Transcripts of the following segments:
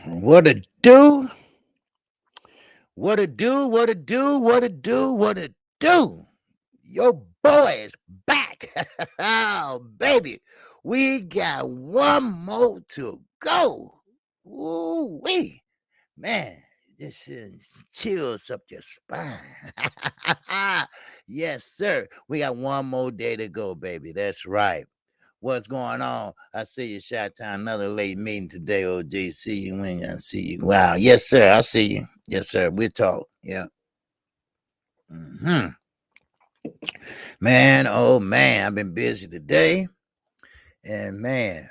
What a do? What a do? What a do? What a do? What a do? Your boy is back. Oh, baby. We got one more to go. Ooh, wee. Man, this is chills up your spine. Yes, sir. We got one more day to go, baby. That's right. What's going on? I see you, Shot Time. Another late meeting today, OG. See you when I see you. Wow. Yes, sir. I see you. Yes, sir. We'll talk. Yeah. Man, oh man, I've been busy today. And man,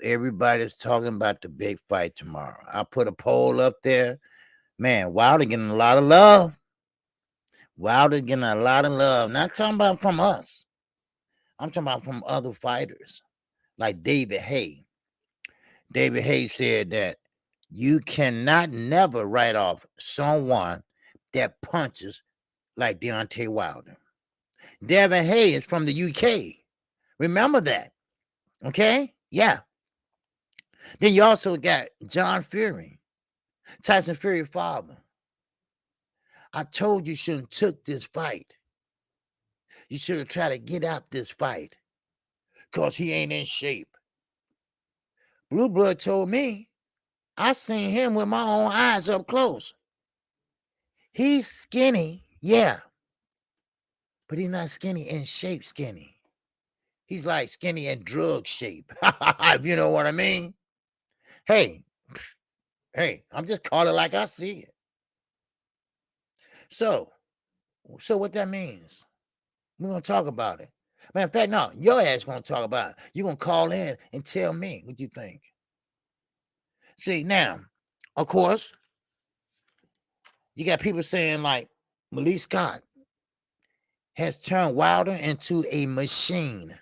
everybody's talking about the big fight tomorrow. I put a poll up there. Man, Wilder getting a lot of love. Wilder getting a lot of love. Not talking about from us. I'm talking about from other fighters. Like David Hay. David Hay said that you cannot never write off someone that punches like Deontay Wilder. David Hay is from the UK. Remember that. Okay? Yeah. Then you also got John Fury, Tyson Fury's father. I told you shouldn't took this fight. You should have tried to get out this fight because he ain't in shape. Blue Blood told me, I seen him with my own eyes up close. He's skinny, yeah, but he's not skinny in shape skinny. He's like skinny in drug shape, if you know what I mean. Hey, I'm just calling it like I see it. So what that means, we're going to talk about it. Matter of fact, no, your ass going to talk about it. You're going to call in and tell me what you think. See, now, of course, you got people saying like Malik Scott has turned Wilder into a machine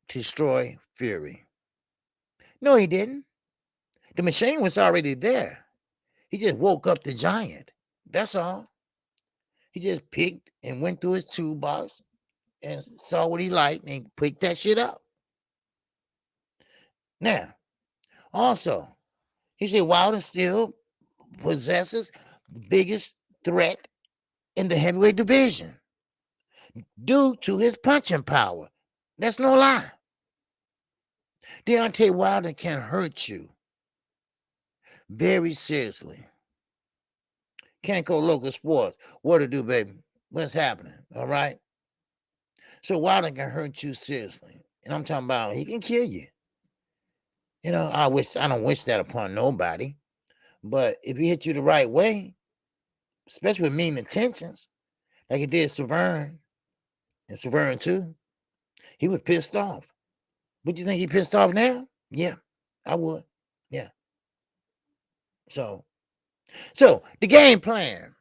to destroy Fury. No, he didn't. The machine was already there. He just woke up the giant. That's all. He just picked and went through his toolbox and saw what he liked and picked that shit up. Now, also, he said Wilder still possesses the biggest threat in the heavyweight division due to his punching power. That's no lie. Deontay Wilder can hurt you very seriously. Can't go local sports. What to do, baby? What's happening? All right. So Wilder can hurt you seriously. And I'm talking about he can kill you. You know, I don't wish that upon nobody. But if he hit you the right way, especially with mean intentions, like he did Severn and Severn too, he was pissed off. Would you think he pissed off now? Yeah, I would. Yeah. So the game plan,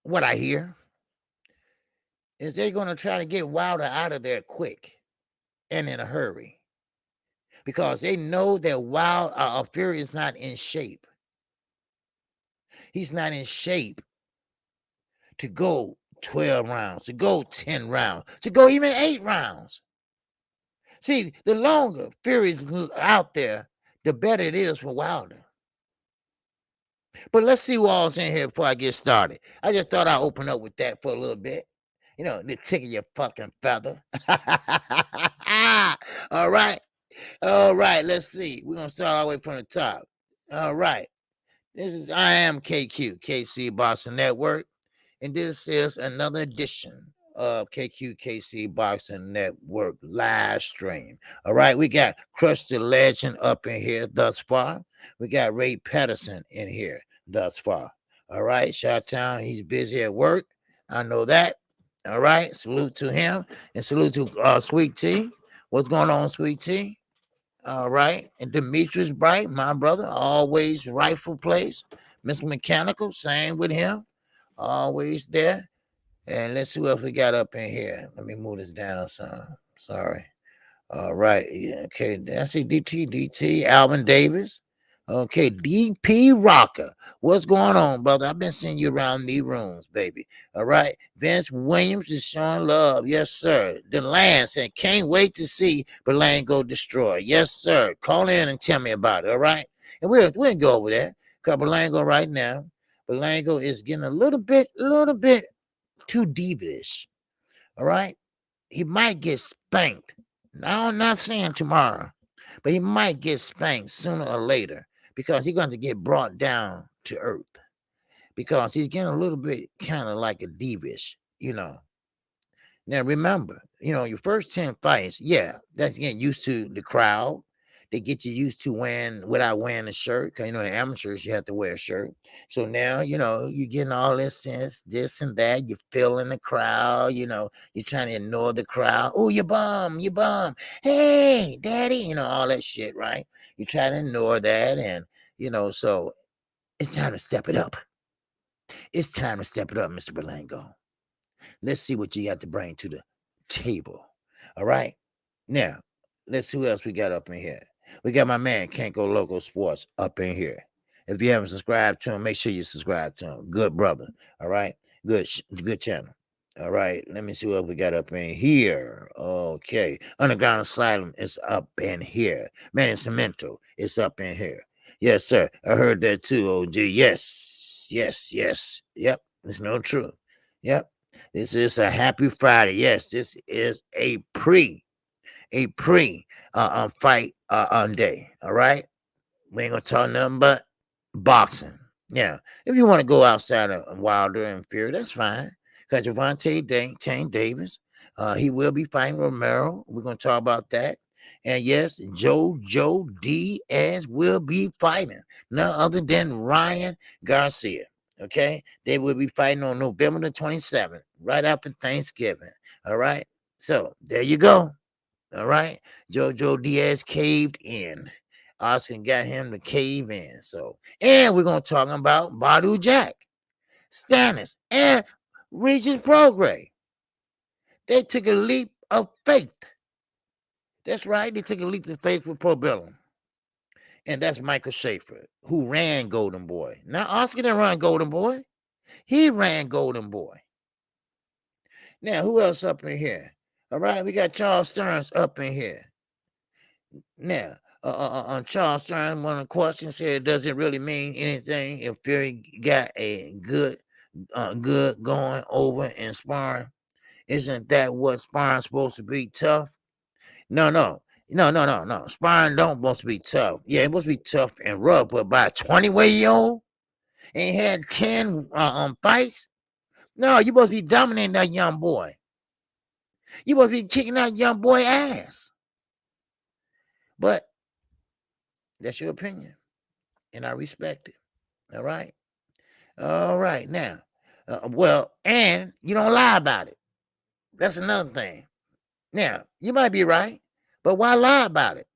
what I hear, is they're going to try to get Wilder out of there quick and in a hurry because they know that Fury is not in shape. He's not in shape to go 12 rounds, to go 10 rounds, to go even 8 rounds. See, the longer Fury's out there, the better it is for Wilder. But let's see who all's in here before I get started. I just thought I'd open up with that for a little bit. You know, to tickle your fucking feather. All right. All right. Let's see. We're going to start all the way from the top. All right. I am KQKC Boxing Network. And this is another edition of KQKC Boxing Network live stream. All right. We got Crush the Legend up in here thus far. We got Ray Patterson in here thus far. All right. Shot-Town, he's busy at work. I know that. All right. Salute to him. And salute to Sweet Tea. What's going on, Sweet Tea? All right. And Demetrius Bright, my brother, always rightful place. Mr. Mechanical, same with him. Always there. And let's see who else we got up in here. Let me move this down some. Sorry. All right. Yeah, okay. I see DT, Alvin Davis. Okay, DP Rocker. What's going on, brother? I've been seeing you around these rooms, baby. All right. Vince Williams is showing love. Yes, sir. The Land said, can't wait to see Berlango destroy. Yes, sir. Call in and tell me about it. All right. And we'll go over there. Because Berlango right now, Berlango is getting a little bit too devious. All right. He might get spanked. Now, I'm not saying tomorrow, but he might get spanked sooner or later because he's going to get brought down to earth because he's getting a little bit kind of like a devious, you know. Now, remember, your first 10 fights, yeah, that's getting used to the crowd. They get you used to without wearing a shirt. Because, in amateurs, you have to wear a shirt. So now, you're getting all this sense, this and that. You're feeling the crowd. You're trying to ignore the crowd. Oh, you bum. Hey, daddy. All that shit, right? You try to ignore that. And, so it's time to step it up. It's time to step it up, Mr. Berlango. Let's see what you got to bring to the table. All right. Now, let's see who else we got up in here. We got my man Can't Go Local Sports up in here. If you haven't subscribed to him, make sure you subscribe to him. Good brother. All right. Good channel. All right. Let me see what we got up in here. Okay. Underground Asylum is up in here. Man in Cemento is up in here. Yes, sir. I heard that too, OG. Yes. Yep. It's no truth. Yep. This is a happy Friday. Yes, this is a pre fight on day. All right. We ain't gonna talk nothing but boxing. Yeah. If you want to go outside of Wilder and Fury, that's fine. Because Tank Davis, he will be fighting Romero. We're gonna talk about that. And yes, Joe Diaz will be fighting none other than Ryan Garcia. Okay, they will be fighting on November the 27th, right after Thanksgiving. All right, so there you go. All right, Joe Diaz caved in. Oscar got him to cave in. So, and we're gonna talk about Badu Jack, Stannis, and Regis Prograis. They took a leap of faith. That's right, they took a leap of faith with Probellum. And that's Michael Schaefer, who ran Golden Boy. Now, Oscar didn't run Golden Boy. He ran Golden Boy. Now, who else up in here? All right, we got Charles Stearns up in here. Now, on Charles Stearns, one of the questions said, does it really mean anything if Fury got a good going over in sparring? Isn't that what sparring's supposed to be, tough? No. Sparring don't supposed to be tough. Yeah, it's supposed to be tough and rough, but by a 20-year-old ain't had 10 fights? No, you supposed to be dominating that young boy. You supposed to be kicking that young boy ass. But that's your opinion, and I respect it. All right? All right. Now, and you don't lie about it. That's another thing. Now, you might be right, but why lie about it?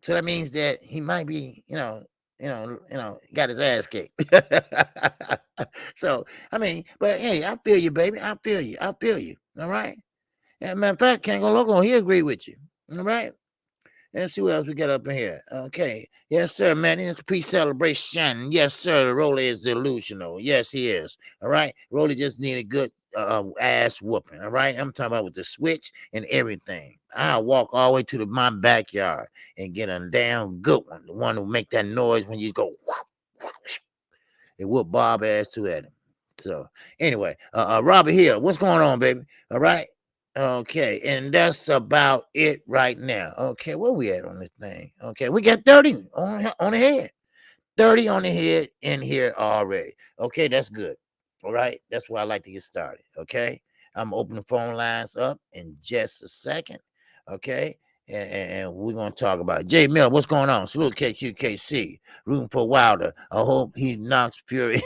So that means that he might be, got his ass kicked. So, I mean, but hey, I feel you, baby. I feel you. All right. As a matter of fact, Can't Go Local, he agree with you. All right. Let's see what else we got up in here. Okay. Yes, sir, man. It's a pre-celebration. Yes, sir. Rolly is delusional. Yes, he is. All right. Rolly just need a good ass whooping. All right. I'm talking about with the switch and everything. I'll walk all the way to my backyard and get a damn good one. The one who make that noise when you go and whoop Bob ass to at him. So anyway, Robert Hill, what's going on, baby? All right. Okay, and that's about it right now. Okay, where we at on this thing? Okay, we got 30 on the head. 30 on the head in here already. Okay, that's good. All right, that's why I like to get started. Okay, I'm opening the phone lines up in just a second. Okay, and we're going to talk about it. Jay Mill, what's going on? Salute KQKC. Rooting for Wilder. I hope he knocks Fury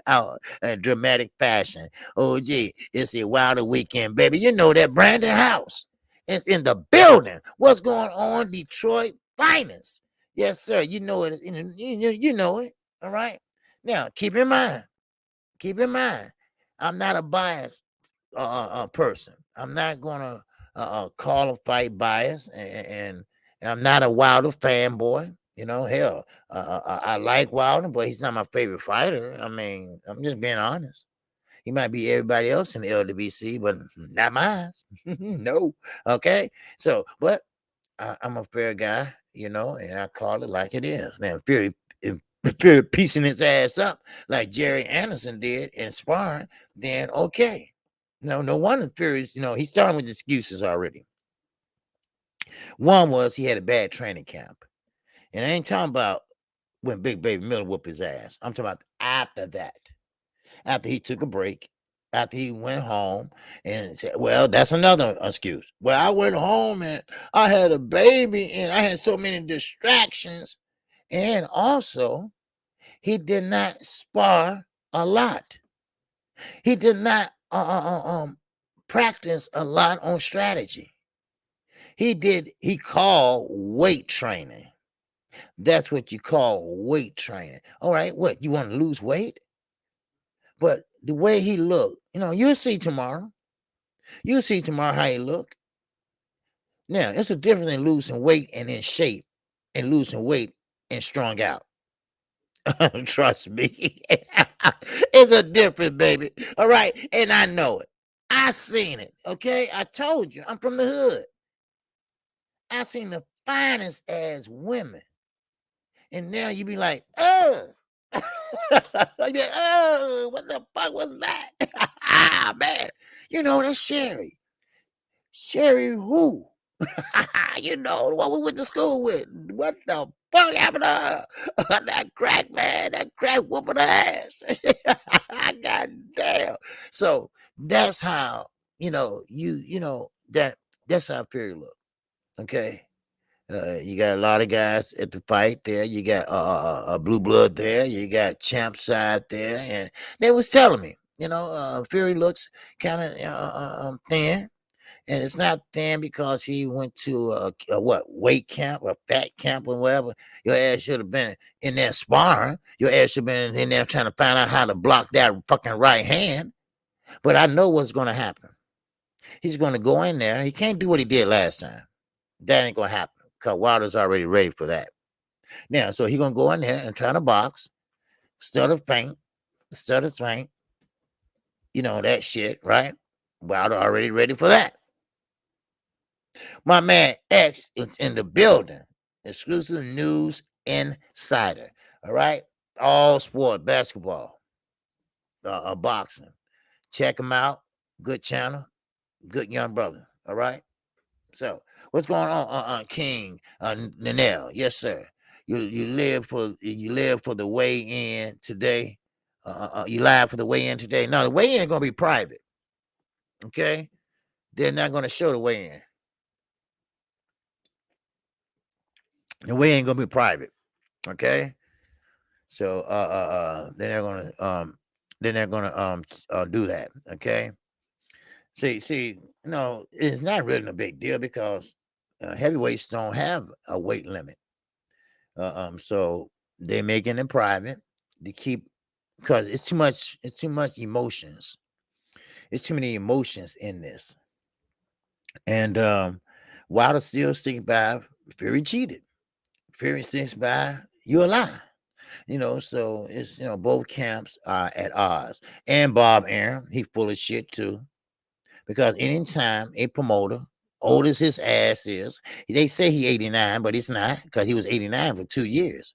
out in dramatic fashion. Oh, gee, it's a Wilder weekend, baby. You know that Brandon House is in the building. What's going on, Detroit finest? Yes, sir. You know it. You know it. All right. Now, keep in mind, I'm not a biased person. I'm not going to call a fight bias, and I'm not a Wilder fanboy. Hell, I like Wilder, but he's not my favorite fighter. I mean, I'm just being honest. He might be everybody else in the LWC, but not mine. No. Okay. So, but I'm a fair guy, and I call it like it is. Now, if Fury piecing his ass up like Jerry Anderson did in sparring, then okay. No wonder Fury's, he's starting with excuses already. One was he had a bad training camp. And I ain't talking about when Big Baby Miller whooped his ass. I'm talking about after that. After he took a break, after he went home and said, well, that's another excuse. Well, I went home and I had a baby and I had so many distractions. And also, he did not spar a lot. He did not practice a lot on strategy. He called weight training. That's what you call weight training. All right, what, you want to lose weight? But the way he looked, you'll see tomorrow. You'll see tomorrow how he look. Now, it's a difference in losing weight and in shape and losing weight and strung out. Trust me. It's a difference, baby. All right. And I know it. I seen it. Okay. I told you, I'm from the hood. I seen the finest ass women. And now you be like, oh. Like, oh, what the fuck was that? Ah, man. That's Sherry. Sherry who? The one we went to school with. What the fuck happened to her? That crack, man. That crack whooping her ass. God damn. So that's how, that's how Fury look. Okay. You got a lot of guys at the fight there. You got Blue Blood there. You got Champ Side there, and they was telling me, Fury looks kind of thin, and it's not thin because he went to a weight camp or fat camp or whatever. Your ass should have been in there sparring. Your ass should have been in there trying to find out how to block that fucking right hand. But I know what's going to happen. He's going to go in there. He can't do what he did last time. That ain't going to happen. Because Wilder's already ready for that. Now, so he's going to go in there and try to box, stutter feint, that shit, right? Wilder already ready for that. My man X is in the building. Exclusive news insider. All right? All sport, basketball, boxing. Check him out. Good channel. Good young brother. All right? So, what's going on, King Nanelle? Yes, sir. You live for the weigh-in today. You live for the weigh-in today. No, the weigh-in is gonna be private. Okay, they're not gonna show the weigh-in. The weigh-in gonna be private. Okay, so they're not gonna do that. Okay. See, it's not really a big deal because heavyweights don't have a weight limit. So they're making it private to keep, because it's too much emotions. It's too many emotions in this. And Wilder still sticking by Fury cheated. Fury sticks by you a lie. So it's both camps are at odds. And Bob Arum, he full of shit too. Because anytime a promoter, old as his ass is, they say he 89, but it's not, because he was 89 for 2 years.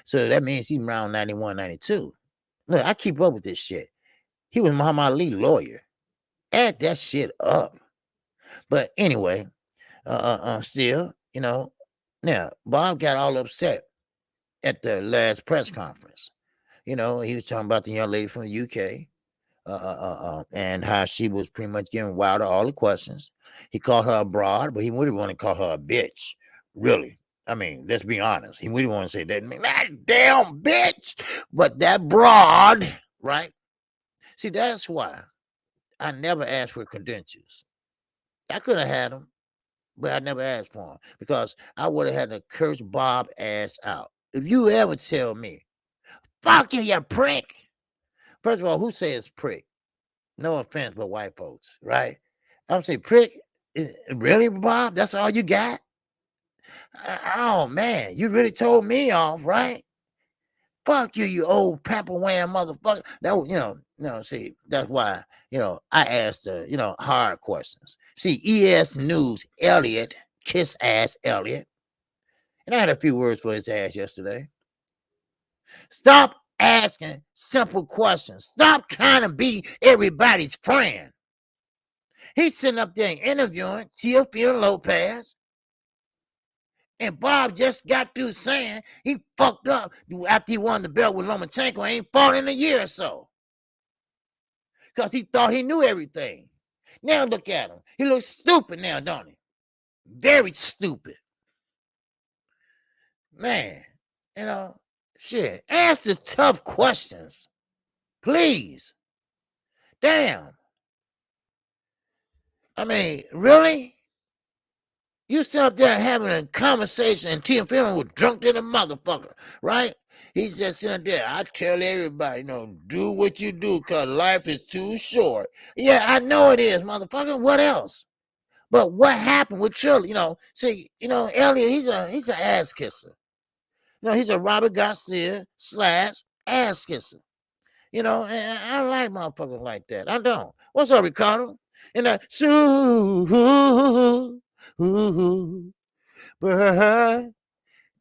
So that means he's around 91, 92. Look, I keep up with this shit. He was Muhammad Ali lawyer. Add that shit up. But anyway, still, now Bob got all upset at the last press conference. He was talking about the young lady from the UK. And how she was pretty much giving Wilder all the questions. He called her a broad, but he wouldn't want to call her a bitch. Really. I mean, let's be honest. He wouldn't want to say that damn bitch, but that broad, right? See, that's why I never asked for credentials. I could have had them, but I never asked for them because I would have had to curse Bob ass out. If you ever tell me, fuck you, you prick. First of all, who says prick? No offense, but white folks, right? I'm saying, prick, really, Bob? That's all you got? Oh man, you really told me off, right? Fuck you, you old pamper wearing motherfucker. That was, no, see, that's why, I asked the, hard questions. See, ES News, Elliot, kiss ass Elliot. And I had a few words for his ass yesterday. Stop asking simple questions. Stop trying to be everybody's friend. He's sitting up there interviewing Teofimo Lopez. And Bob just got through saying he fucked up after he won the belt with Lomachenko. Ain't fought in a year or so. Because he thought he knew everything. Now look at him. He looks stupid now, don't he? Very stupid. Man, shit. Ask the tough questions. Please. Damn. I mean, really? You sit up there having a conversation and Teofimo was drunk to the motherfucker, right? He's just sitting there. I tell everybody, do what you do because life is too short. Yeah, I know it is, motherfucker. What else? But what happened with Triller? See, Elliot, he's an ass kisser. He's a Robert Garcia / ass kisser. And I don't like motherfuckers like that. I don't. What's up, Ricardo? And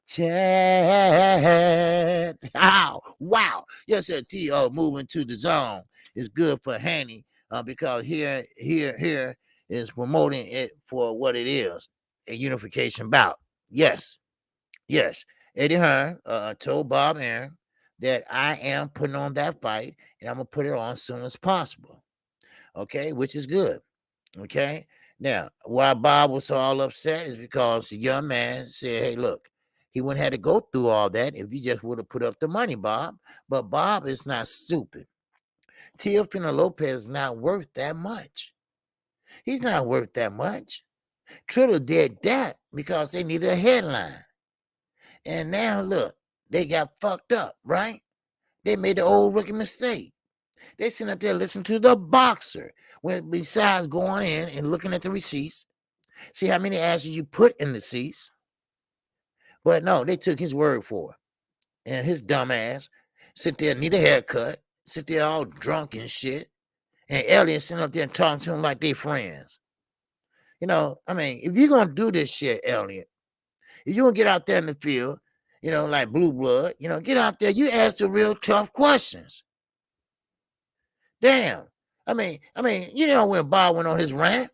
Chad. Ow, wow. Yes, sir. T.O. moving to the zone is good for Hanny because here is promoting it for what it is, a unification bout. Yes. Eddie Hearn told Bob Aaron that I am putting on that fight and I'm going to put it on as soon as possible. Okay, which is good. Okay. Now, why Bob was all upset is because the young man said, hey, look, he wouldn't have to go through all that if you just would have put up the money, Bob. But Bob is not stupid. Teofimo Lopez is not worth that much. He's not worth that much. Triller did that because they needed a headline. And now, look, they got fucked up, right? They made the old rookie mistake. They sit up there listening to the boxer. When besides going in and looking at the receipts, see how many asses you put in the seats. But no, they took his word for it. And his dumb ass sit there, need a haircut, sit there all drunk and shit. And Elliot sitting up there and talking to him like they friends. If you're going to do this shit, Elliot, if you're going to get out there in the field, like blue blood, get out there, you ask the real tough questions. Damn. When Bob went on his rant,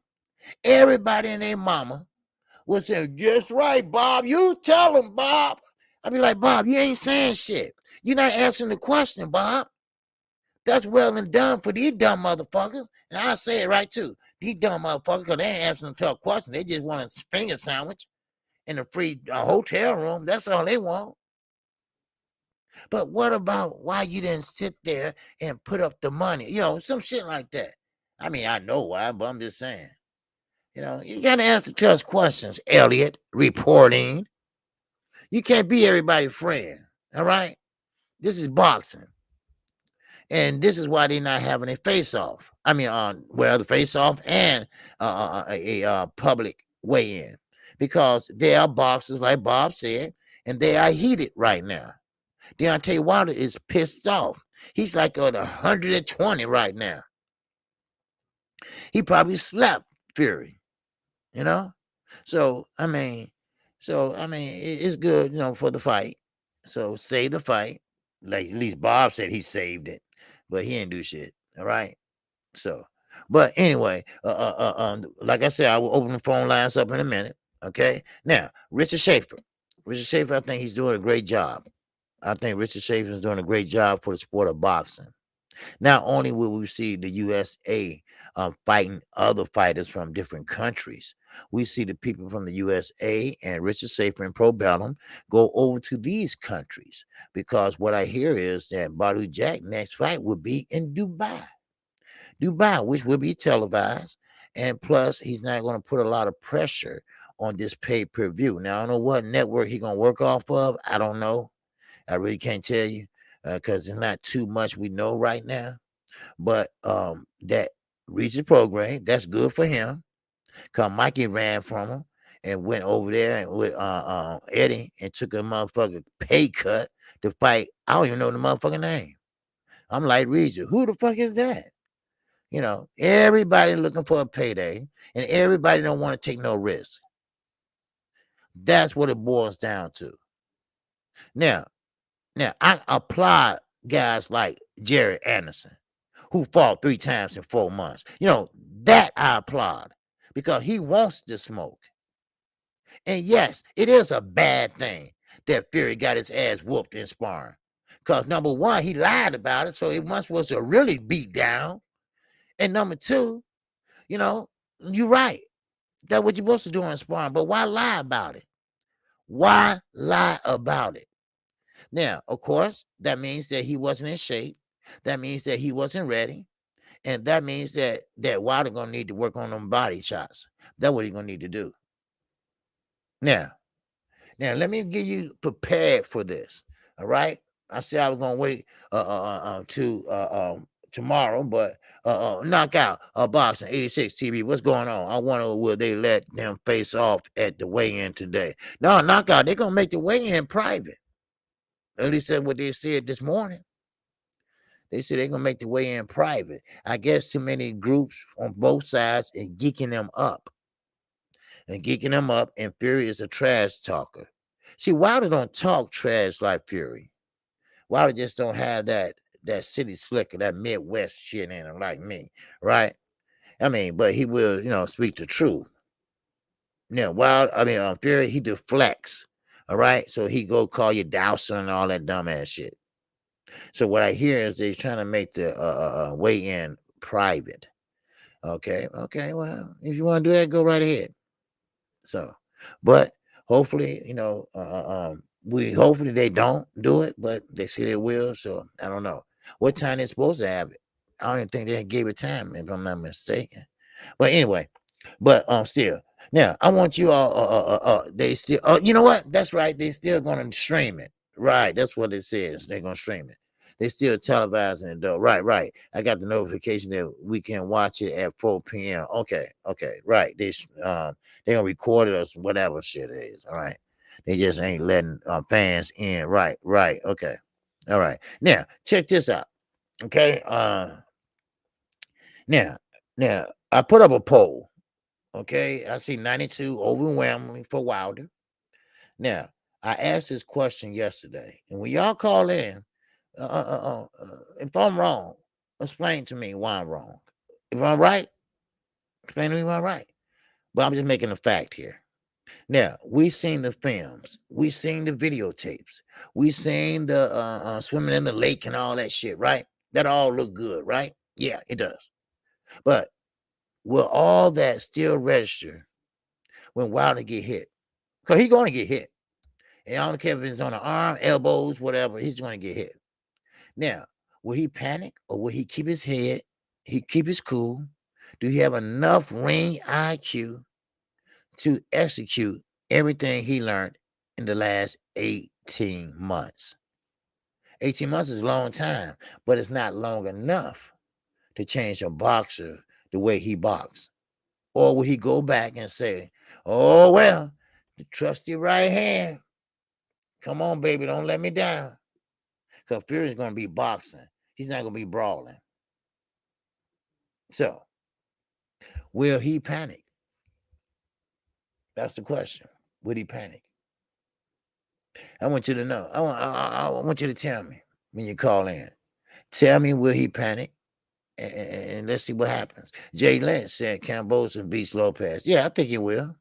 everybody and their mama was saying, just right, Bob. You tell him, Bob. I'd be like, Bob, you ain't saying shit. You're not answering the question, Bob. That's well and done for these dumb motherfuckers. And I'll say it right, too. These dumb motherfuckers, because they ain't answering tough questions. They just want a finger sandwich in a free hotel room. That's all they want. But what about why you didn't sit there and put up the money? Some shit like that. I know why, but I'm just saying. You got to answer tough questions, Elliot, reporting. You can't be everybody's friend, all right? This is boxing. And this is why they're not having a face-off. The face-off and a public weigh-in. Because they are boxers, like Bob said, and they are heated right now. Deontay Wilder is pissed off. He's like at 120 right now. He probably slapped Fury, So, it's good, for the fight. So, save the fight. Like, at least Bob said he saved it, but he didn't do shit. All right? So, but anyway, like I said, I will open the phone lines up in a minute. Okay? Now, Richard Schaefer, I think he's doing a great job. I think Richard Schaefer is doing a great job for the sport of boxing. Not only will we see the USA fighting other fighters from different countries, we see the people from the USA and Richard Schaefer and Pro Bellum go over to these countries because what I hear is that Badu Jack next fight will be in Dubai, which will be televised, and plus he's not going to put a lot of pressure on this pay-per-view. Now, I don't know what network he's going to work off of. I don't know. I really can't tell you because there's not too much we know right now. But that Regis program, that's good for him. Because Mikey ran from him. and went over there with Eddie and took a motherfucking pay cut to fight. I don't even know the motherfucking name. I'm like, Regis, who the fuck is that? You know, everybody looking for a payday, and everybody don't want to take no risk. That's what it boils down to. Now, I applaud guys like Jerry Anderson, who fought 3 times in 4 months. You know, that I applaud because he wants to smoke. And yes, it is a bad thing that Fury got his ass whooped in sparring. Because number one, he lied about it, so it must was a really beat down. And number two, you know, you're right. That's what you're supposed to do in sparring. But why lie about it? Why lie about it? Now, of course, that means that he wasn't in shape. That means that he wasn't ready. And that means that Wilder gonna need to work on them body shots. That's what he's gonna need to do. Now, let me get you prepared for this. All right. I said I was gonna wait to tomorrow, but knockout boxing 86 TV. What's going on? I wonder will they let them face off at the weigh-in today? No, knockout. They're gonna make the weigh-in private. At least that's what they said this morning. They said they're gonna make the weigh-in private. I guess too many groups on both sides and geeking them up. And Fury is a trash talker. See, Wilder don't talk trash like Fury. Wilder just don't have that city slicker, that Midwest shit in him like me, right? I mean, but he will, speak the truth. Now, Fury, he deflects, all right? So he go call you Dowson and all that dumbass shit. So what I hear is they're trying to make the weigh-in private. Okay, well, if you want to do that, go right ahead. So, but hopefully, hopefully they don't do it, but they say they will. So I don't know what time they're supposed to have it. I don't even think they gave it time, if I'm not mistaken. But anyway, still. Now I want you all. They still. You know what? That's right. They still gonna stream it. Right. That's what it says. They're gonna stream it. They still televising it though. Right. I got the notification that we can watch it at 4 p.m. Okay. Right. They gonna record it or whatever shit it is. All right. They just ain't letting fans in. Right. Okay. All right. Now check this out. Okay. Now I put up a poll. Okay, I see 92 overwhelmingly for Wilder. Now, I asked this question yesterday, and when y'all call in, if I'm wrong, explain to me why I'm wrong. If I'm right, explain to me why I'm right. But I'm just making a fact here. Now, we seen the films, we seen the videotapes, we seen the swimming in the lake and all that shit, right? That all look good, right? Yeah, it does. But will all that still register when Wilder get hit? Because he's going to get hit. And I don't care if it's on the arm, elbows, whatever, he's going to get hit. Now, will he panic or will he keep his head? He keep his cool? Do he have enough ring IQ to execute everything he learned in the last 18 months? 18 months is a long time, but it's not long enough to change a boxer the way he boxes. Or will he go back and say, oh, well, the trusty right hand, come on, baby, don't let me down. Because Fury's going to be boxing. He's not going to be brawling. So, will he panic? That's the question. Would he panic? I want you to know. I want you to tell me when you call in. Tell me, will he panic? And let's see what happens. Jay Lynch said Cambosa beats Lopez. Yeah, I think he will.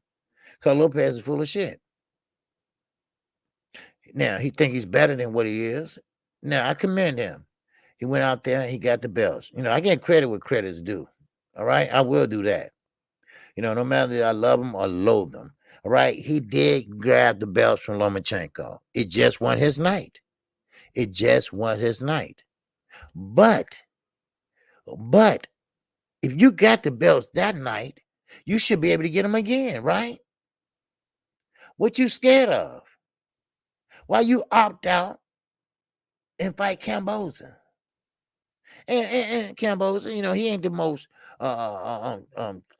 Because Lopez is full of shit. Now, he think he's better than what he is. Now, I commend him. He went out there and he got the belts. I get credit where credit's due. All right? I will do that. No matter if I love him or loathe him. All right? He did grab the belts from Lomachenko. It just wasn't his night. But if you got the belts that night, you should be able to get them again, right? What you scared of? Why you opt out and fight Cambosa? And Cambosa, he ain't the most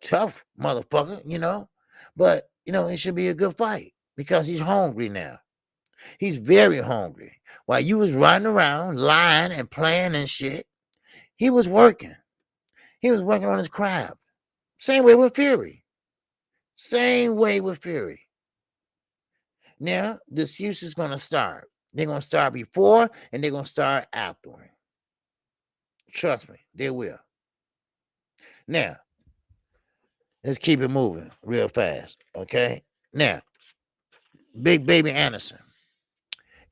tough motherfucker, But it should be a good fight because he's hungry now. He's very hungry. While you was running around, lying and playing and shit, he was working. He was working on his craft. Same way with Fury. Same way with Fury. Now, the excuse is going to start. They're going to start before and they're going to start afterward. Trust me, they will. Now, let's keep it moving real fast, okay? Now, Big Baby Anderson.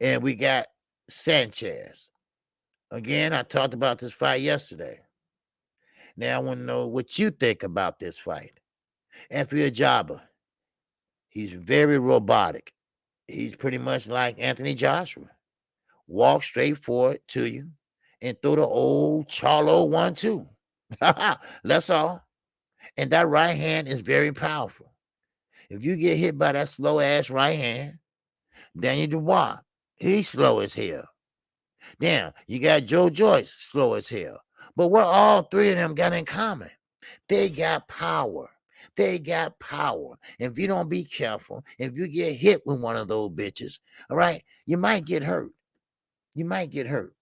And we got Sanchez. Again, I talked about this fight yesterday. Now, I want to know what you think about this fight. Anthony Jabba, he's very robotic. He's pretty much like Anthony Joshua. Walk straight forward to you and throw the old Charlo 1-2. That's all. And that right hand is very powerful. If you get hit by that slow ass right hand, Daniel Dubois, he's slow as hell. Damn, you got Joe Joyce, slow as hell. But what all three of them got in common? They got power. They got power. If you don't be careful, if you get hit with one of those bitches, all right, you might get hurt. You might get hurt.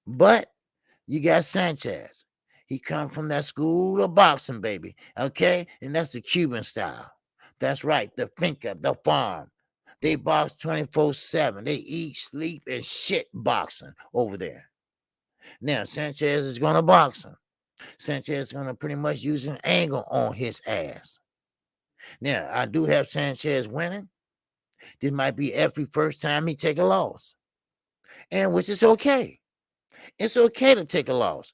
But you got Sanchez. He come from that school of boxing, baby. Okay? And that's the Cuban style. That's right. The finca, the farm. They box 24/7. They eat, sleep, and shit boxing over there. Now, Sanchez is going to box him. Sanchez is going to pretty much use an angle on his ass. Now, I do have Sanchez winning. This might be every first time he take a loss. And which is okay. It's okay to take a loss.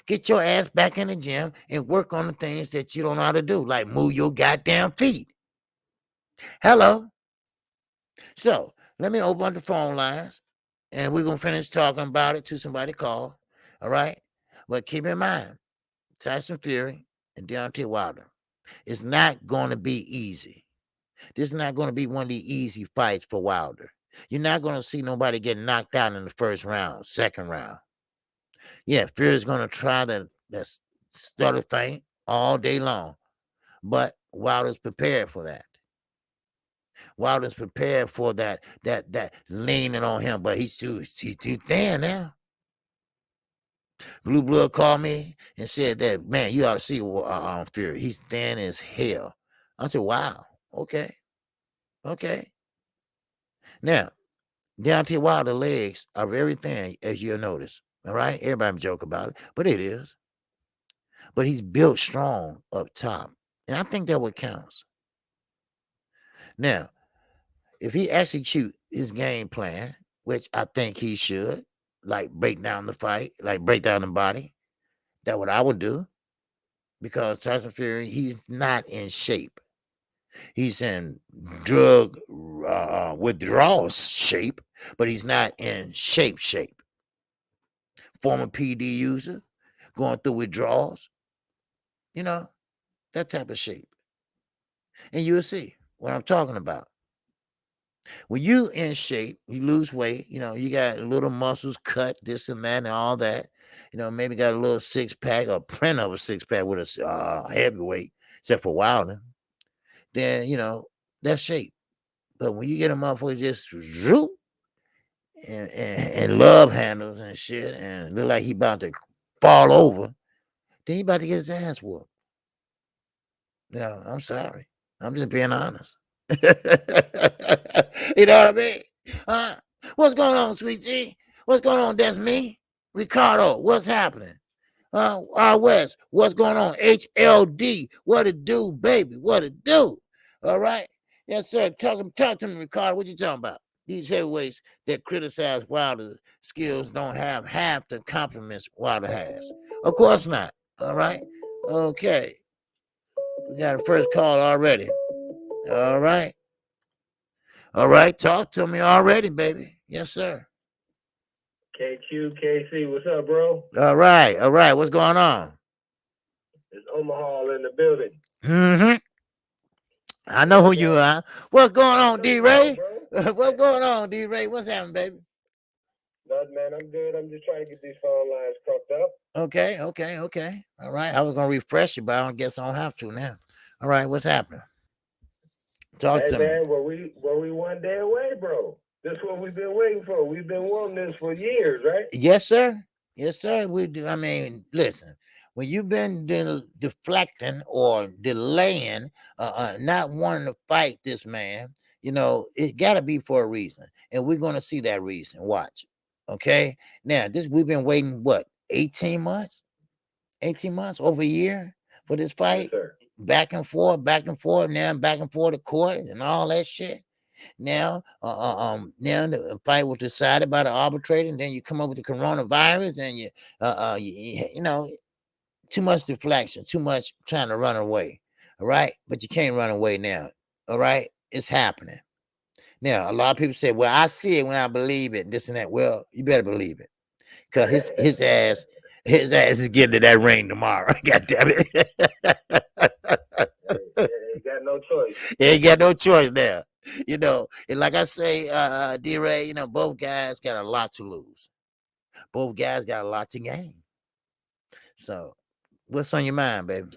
Get your ass back in the gym and work on the things that you don't know how to do, like move your goddamn feet. Hello. So let me open up the phone lines and we're going to finish talking about it till somebody call. All right. But keep in mind, Tyson Fury and Deontay Wilder, it's not going to be easy. This is not going to be one of the easy fights for Wilder. You're not going to see nobody get knocked out in the first round, second round. Yeah, Fury's going to try the stutter feint all day long. But Wilder's prepared for that. Wilder's prepared for that leaning on him, but he's too thin now. Blue Blood called me and said that, man, you ought to see Fury. He's thin as hell. I said, wow, okay. Now, Deontay Wilder's legs are very thin, as you'll notice. All right? Everybody joke about it, but it is. But he's built strong up top. And I think that what counts. Now, if he execute his game plan, which I think he should, like break down the fight, like break down the body, that's what I would do. Because Tyson Fury, he's not in shape. He's in drug withdrawal shape, but he's not in shape. Former PD user, going through withdrawals, that type of shape. And you'll see what I'm talking about. When you in shape, you lose weight, you got little muscles cut, this and that and all that. Maybe got a little six-pack or print of a six-pack with a heavyweight, except for Wilder. Then, that's shape. But when you get a motherfucker just zoop and love handles and shit and look like he about to fall over, then he about to get his ass whooped. I'm sorry. I'm just being honest. You know what I mean? What's going on, Sweet G? What's going on? That's me. Ricardo, what's happening? R West, what's going on? HLD, what it do, baby? What it do? All right? Yes, sir. Talk to me, Ricardo. What you talking about? These heavyweights that criticize Wilder's skills don't have half the compliments Wilder has. Of course not. All right? Okay. We got a first call already. All right. All right. Talk to me already, baby. Yes, sir. KQKC, what's up, bro? All right. What's going on? It's Omaha in the building. Mm-hmm. I know who you are. What's going on, D-Ray? What's going on, D-Ray? What's happening, baby? Nothing, man. I'm good. I'm just trying to get these phone lines crunked up. Okay. All right. I was going to refresh you, but I guess I don't have to now. All right. What's happening? Talk Hey to me. man, we one day away, bro. This is what we've been waiting for. We've been wanting this for years, right? Yes, sir. Yes, sir. We do. I mean, listen, when you've been deflecting or delaying, not wanting to fight this man, it got to be for a reason, and we're going to see that reason. Watch. Okay. Now, this we've been waiting what 18 months, 18 months, over a year for this Yes, fight, sir. back and forth, now back and forth to court and all that shit. Now the fight was decided by the arbitrator, and then you come up with the coronavirus, and too much deflection, too much trying to run away. All right, but you can't run away now. All right, it's happening now. A lot of people say, "Well, I see it when I believe it." This and that. Well, you better believe it, cause his ass is getting to that ring tomorrow. God damn it. Ain't got no choice. You ain't got no choice there. And like I say, D-Ray, both guys got a lot to lose. Both guys got a lot to gain. So, what's on your mind, baby?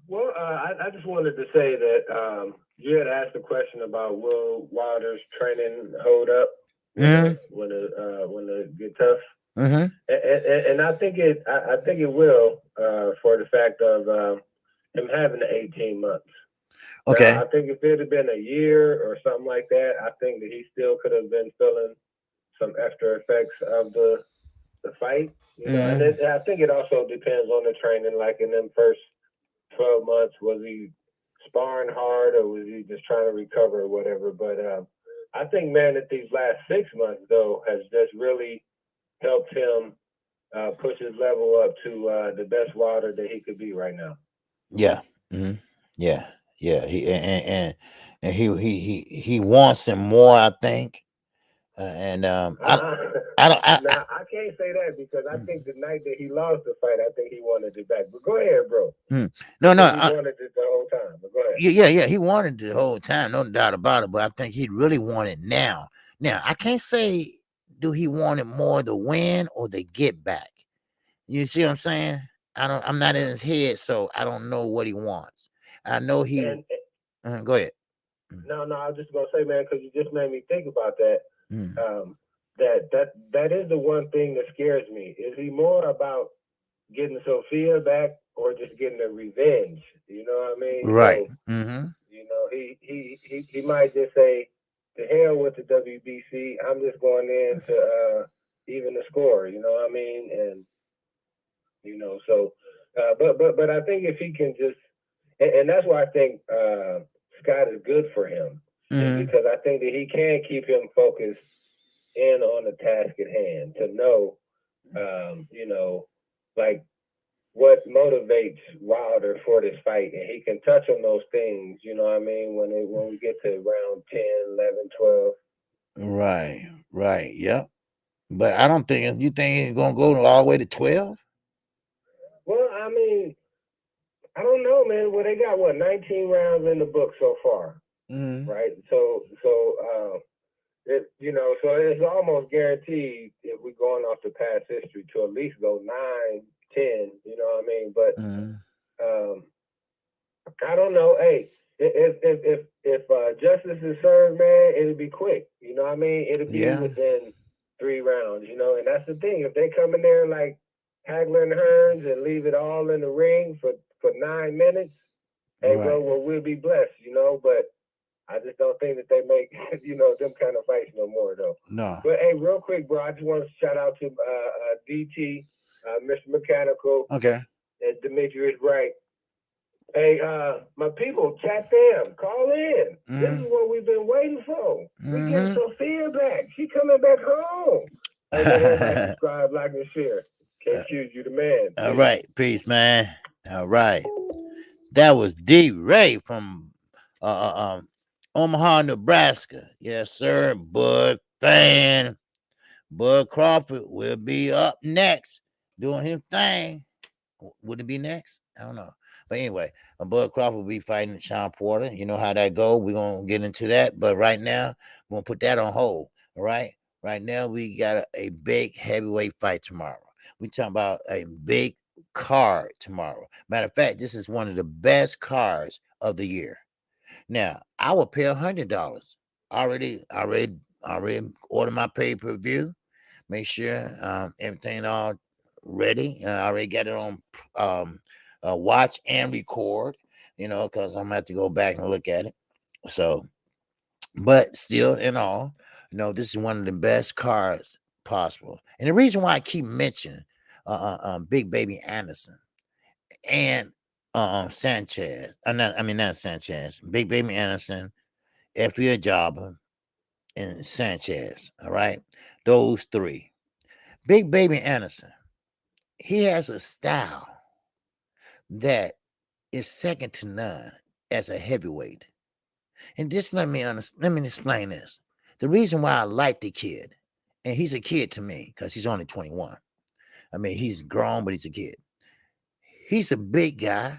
Well, I just wanted to say that you had asked a question about will Wilder's training hold up when it get tough, and I think it will for the fact of him having the 18 months. Okay. Now, I think if it had been a year or something like that, I think that he still could have been feeling some after effects of the fight. And I think it also depends on the training. Like in them first 12 months, was he sparring hard or was he just trying to recover or whatever? But I think, man, that these last 6 months though has just really helped him push his level up to the best Wilder that he could be right now. Yeah. Yeah. Yeah. And he wants him more, I think. And I don't. Now I can't say that because I think the night that he lost the fight, I think he wanted it back. But go ahead, bro. No, he wanted it the whole time. But go ahead. Yeah. He wanted it the whole time, no doubt about it. But I think he really wanted it now. Now I can't say do he want it more the win or the get back. You see what I'm saying? I'm not in his head, so I don't know what he wants. I know he. Go ahead. No, I was just gonna say, man, because you just made me think about that. That is the one thing that scares me. Is he more about getting Sophia back or just getting a revenge? You know what I mean? Right. So, he might just say, "To hell with the WBC. I'm just going in to even the score." You know what I mean? And so, but I think if he can just, and that's why I think Scott is good for him, because I think that he can keep him focused in on the task at hand to know, like what motivates Wilder for this fight, and he can touch on those things. You know what I mean? When we get to round 10, 11, 12. Right. Yep. But I don't think you think it's gonna go all the way to 12. Well, I mean, I don't know, man. Well, they got 19 rounds in the book so far, right? So it's almost guaranteed if we're going off the past history to at least go 9, 10. You know what I mean? But I don't know. Hey, if justice is served, man, it'll be quick. You know what I mean? It'll be within 3 rounds. And that's the thing. If they come in there like Hagler and Hearns and leave it all in the ring for 9 minutes, hey, bro, well, we'll be blessed. But I just don't think that they make, them kind of fights no more, though. No. But, hey, real quick, bro, I just want to shout out to DT, Mr. Mechanical. Okay. And Demetrius Wright. Hey, my people, chat them. Call in. This is what we've been waiting for. We get Sophia back. She coming back home. Hey, man, everybody subscribe, like, and share. KQ, you the man. All right. Peace, man. All right. That was D-Ray from Omaha, Nebraska. Yes, sir. Bud fan. Bud Crawford will be up next doing his thing. Would it be next? I don't know. But anyway, Bud Crawford will be fighting Sean Porter. You know how that go. We're going to get into that. But right now, we're going to put that on hold. All right? Right now, we got a big heavyweight fight tomorrow. We're talking about a big card tomorrow. Matter of fact, this is one of the best cards of the year. Now I would pay $100. Already order my pay-per-view. Make sure everything all ready. I already got it on watch and record. Because I'm gonna have to go back and look at it. So, but still, in all, this is one of the best cards possible. And the reason why I keep mentioning Big Baby Anderson and Sanchez, not Sanchez, Big Baby Anderson, FBA Jobber, and Sanchez. All right, those three. Big Baby Anderson, he has a style that is second to none as a heavyweight. And just let me explain this. The reason why I like the kid, and he's a kid to me because he's only 21. I mean, he's grown, but he's a kid. He's a big guy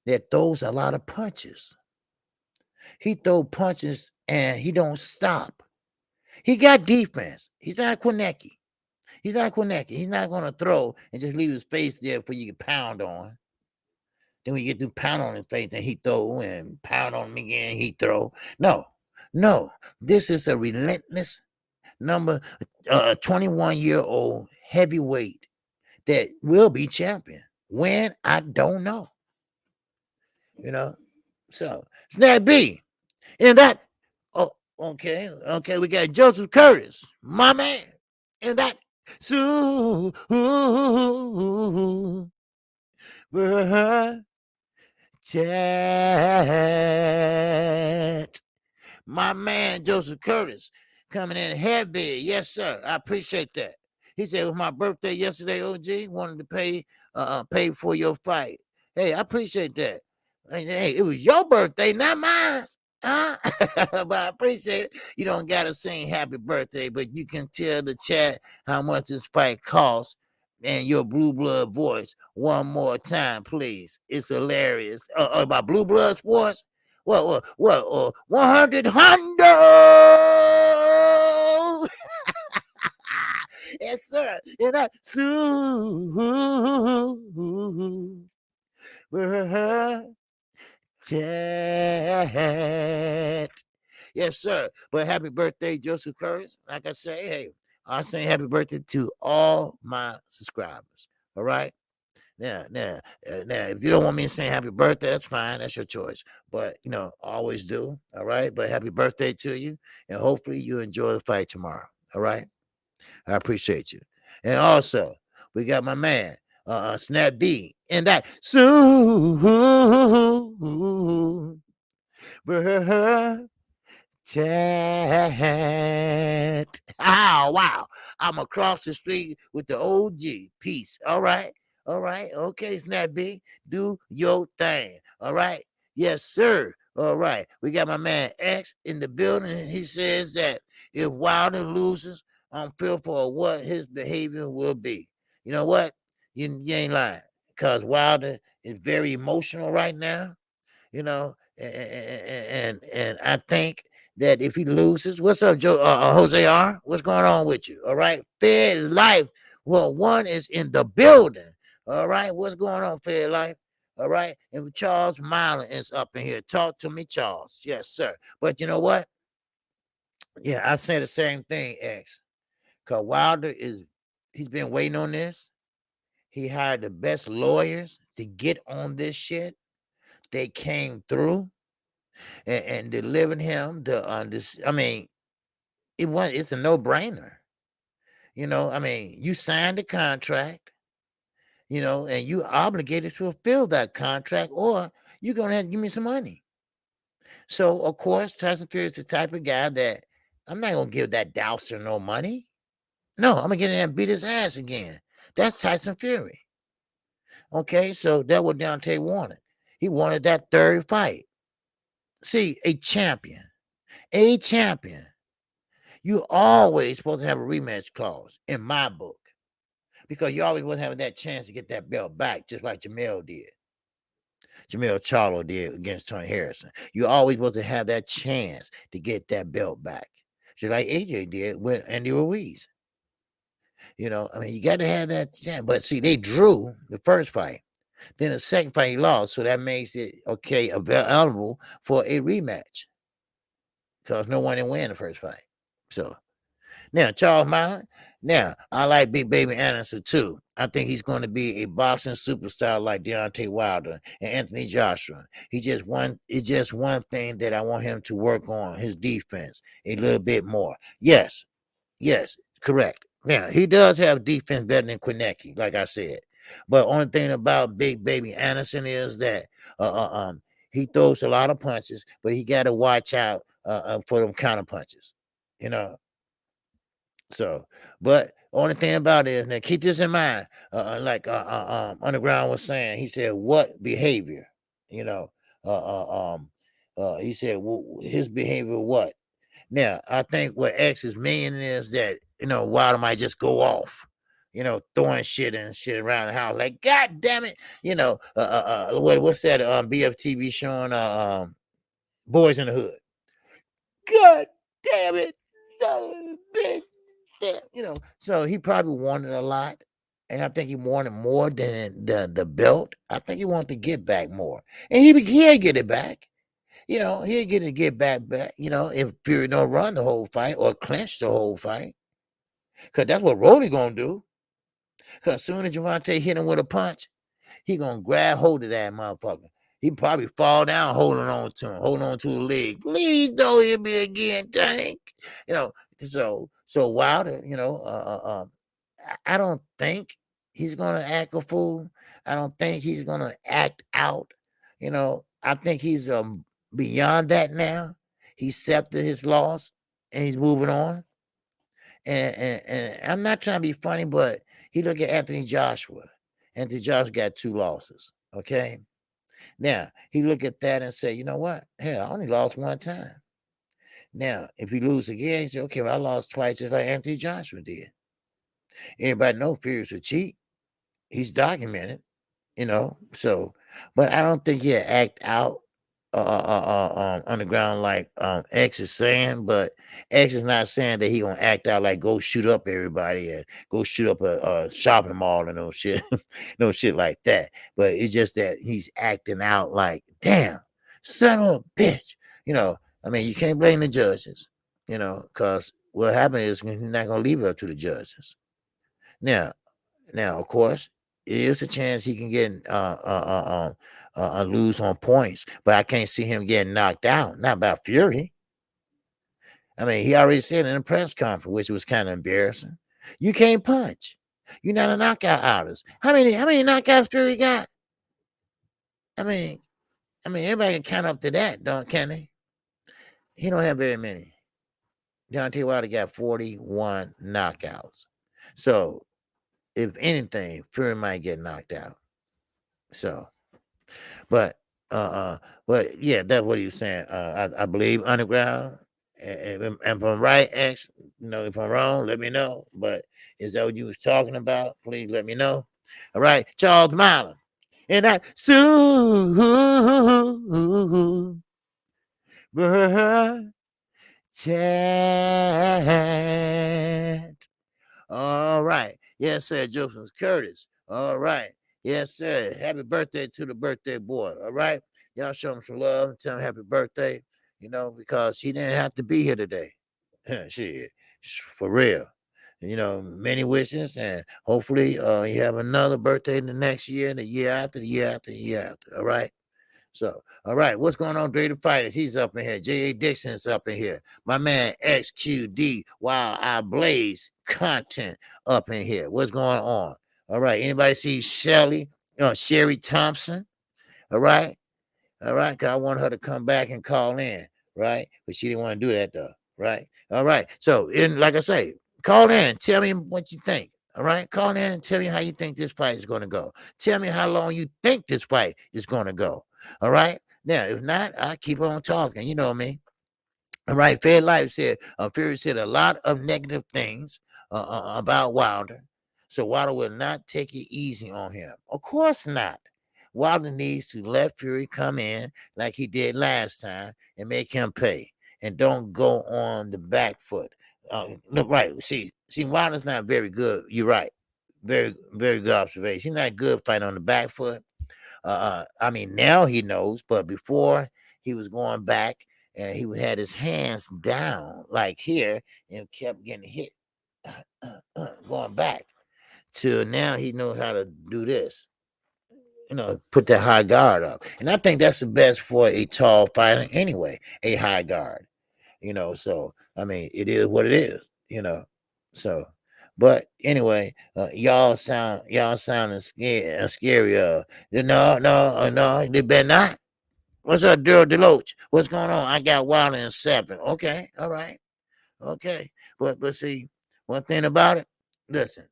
that throws a lot of punches. He throw punches and he don't stop. He got defense. He's not Kornacki. He's not going to throw and just leave his face there for you to pound on. Then when you get to pound on his face, then he throw and pound on him again, he throw. No. This is a relentless number 21-year-old heavyweight that will be champion. When? I don't know. So Snap B. And that, okay, we got Joseph Curtis, my man. And that, chat. My man Joseph Curtis coming in heavy. Yes, sir. I appreciate that. He said it was my birthday yesterday, OG. Wanted to pay for your fight. Hey, I appreciate that. Hey, it was your birthday, not mine. Huh? But I appreciate it. You don't gotta sing happy birthday, but you can tell the chat how much this fight costs and your blue blood voice one more time, please. It's hilarious. About blue blood sports. What? 100 hundo. Yes, sir. And I chat. Yes, sir. But happy birthday, Joseph Curtis. Like I say, hey, I say happy birthday to all my subscribers. All right. Now, if you don't want me to say happy birthday, that's fine. That's your choice. But always do. All right. But happy birthday to you, and hopefully you enjoy the fight tomorrow. All right. I appreciate you. And also, we got my man, Snap B, and that chat. Oh, wow. I'm across the street with the OG. Peace. All right. Okay, Snap B. Do your thing. All right. Yes, sir. All right. We got my man X in the building. He says that if Wilder loses, I'm fearful of what his behavior will be. You know what? You ain't lying. Because Wilder is very emotional right now. And I think that if he loses, what's up, Joe? Jose R? What's going on with you? All right, Fair Life. Well, one is in the building. All right, what's going on, Fair Life? All right, and Charles Milan is up in here. Talk to me, Charles. Yes, sir. But you know what? Yeah, I say the same thing, X. Cause Wilder he's been waiting on this. He hired the best lawyers to get on this shit. They came through and delivered him this. I mean, it's a no-brainer. You signed the contract, and you obligated to fulfill that contract, or you're gonna have to give me some money. So of course, Tyson Fury is the type of guy that I'm not gonna give that douser no money. No, I'm gonna get in there and beat his ass again. That's Tyson Fury. Okay, so that what Deontay wanted. He wanted that third fight. See, a champion. You always supposed to have a rematch clause in my book, because you always want to have that chance to get that belt back, just like Jamel Charlo did against Tony Harrison. You always supposed to have that chance to get that belt back, just like AJ did with Andy Ruiz. You got to have that chance. But see, they drew the first fight. Then the second fight he lost, so that makes it okay available for a rematch because no one didn't win the first fight. So now Charles Mallon. Now I like Big Baby Anderson too. I think he's going to be a boxing superstar like Deontay Wilder and Anthony Joshua. He just one. It's just one thing that I want him to work on his defense a little bit more. Yes, yes, correct. Now he does have defense better than Quinecki, like I said. But only thing about Big Baby Anderson is that uh, uh, um he throws a lot of punches, but he got to watch out for them counter punches. You know, so, but only thing about it is now keep this in mind. Like Underground was saying, he said, "What behavior?" You know, he said, "His behavior what?" Now, I think what X is meaning is that Wilder might just go off, throwing shit and shit around the house, like God damn it, what's that? BFTV showing Boys in the Hood. God damn it, no, bitch. So he probably wanted a lot, and I think he wanted more than the belt. I think he wanted to get back more, and he'll get it back. He'll get back. If Fury don't run the whole fight or clinch the whole fight, because that's what Rolly gonna do. Because as soon as Javante hit him with a punch, he gonna grab hold of that motherfucker. He probably fall down holding on to him, holding on to his leg. Please don't hit me again, Tank. You know, so Wilder, I don't think he's gonna act a fool. I don't think he's gonna act out. I think he's beyond that now. He accepted his loss and he's moving on. And I'm not trying to be funny, but he look at Anthony Joshua. Anthony Joshua got 2 losses. Okay. Now he look at that and say, you know what? Hell, I only lost one time. Now, if he lose again, he say, okay, well, I lost twice just like Anthony Joshua did. Everybody know Furious a cheat. He's documented, So, but I don't think he'll act out underground like X is saying, but X is not saying that he gonna act out like go shoot up everybody and go shoot up a shopping mall and no shit, no shit like that. But it's just that he's acting out like, damn, son of a bitch. I mean, you can't blame the judges, because what happened is he's not gonna leave it up to the judges. Now, of course, it is a chance he can get lose on points, but I can't see him getting knocked out. Not by Fury. I mean, he already said in the press conference, which was kind of embarrassing. You can't punch. You're not a knockout artist. How many knockouts Fury got? I mean, everybody can count up to that, can they? He don't have very many. Deontay Wilder got 41 knockouts. So, if anything, Fury might get knocked out. So, but yeah, that's what he was saying. I believe Underground. And if I'm right, X, if I'm wrong, let me know. But is that what you was talking about? Please let me know. All right, Charles Mallon. And that Sue Chat. All right. Yes, sir. Joseph Curtis. All right. Yes, sir. Happy birthday to the birthday boy. All right. Y'all show him some love and tell him happy birthday, because he didn't have to be here today. Shit. For real. Many wishes, and hopefully you have another birthday in the next year, the year after, the year after, the year after. All right. So, all right, what's going on, Dre the Fighters? He's up in here. J.A. Dixon's up in here. My man XQD, While I Blaze content up in here. What's going on? All right, anybody see Sherry Thompson? All right, because I want her to come back and call in, right? But she didn't want to do that, though, right? All right, so, like I say, call in. Tell me what you think. All right, call in and tell me how you think this fight is going to go. Tell me how long you think this fight is going to go. All right. Now, if not, I keep on talking. You know me. All right. Fair Life said, Fury said a lot of negative things about Wilder. So Wilder will not take it easy on him. Of course not. Wilder needs to let Fury come in like he did last time and make him pay. And don't go on the back foot. Look, right. See, Wilder's not very good. You're right. Very, very good observation. He's not good fighting on the back foot. I mean, now he knows, but before he was going back and he had his hands down like here and kept getting hit, going back to now he knows how to do this. Put that high guard up. And I think that's the best for a tall fighter anyway, a high guard. So I mean, it is what it is, So, but anyway, y'all sounding scary. No, they better not. What's up, Daryl Deloach? What's going on? I got Wilder and 7. Okay, all right, okay. But see, one thing about it, listen,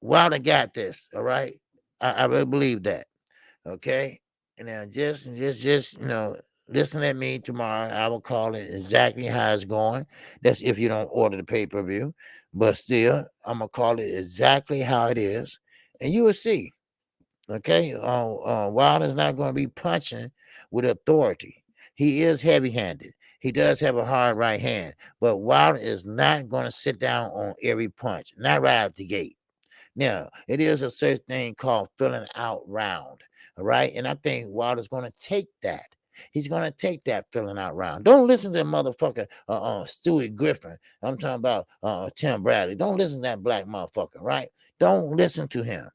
Wilder got this. All right, I really believe that. Okay. And now just listen at me tomorrow. I will call it exactly how it's going. That's if you don't order the pay-per-view. But still, I'm gonna call it exactly how it is. And you will see. Okay. Wilder's not gonna be punching with authority. He is heavy-handed. He does have a hard right hand, but Wilder is not going to sit down on every punch, not right out the gate. Now, it is a certain thing called filling out round. All right. And I think Wilder's going to take that. He's going to take that filling out round. Don't listen to that motherfucker, Stewie Griffin. I'm talking about Tim Bradley. Don't listen to that black motherfucker, right? Don't listen to him.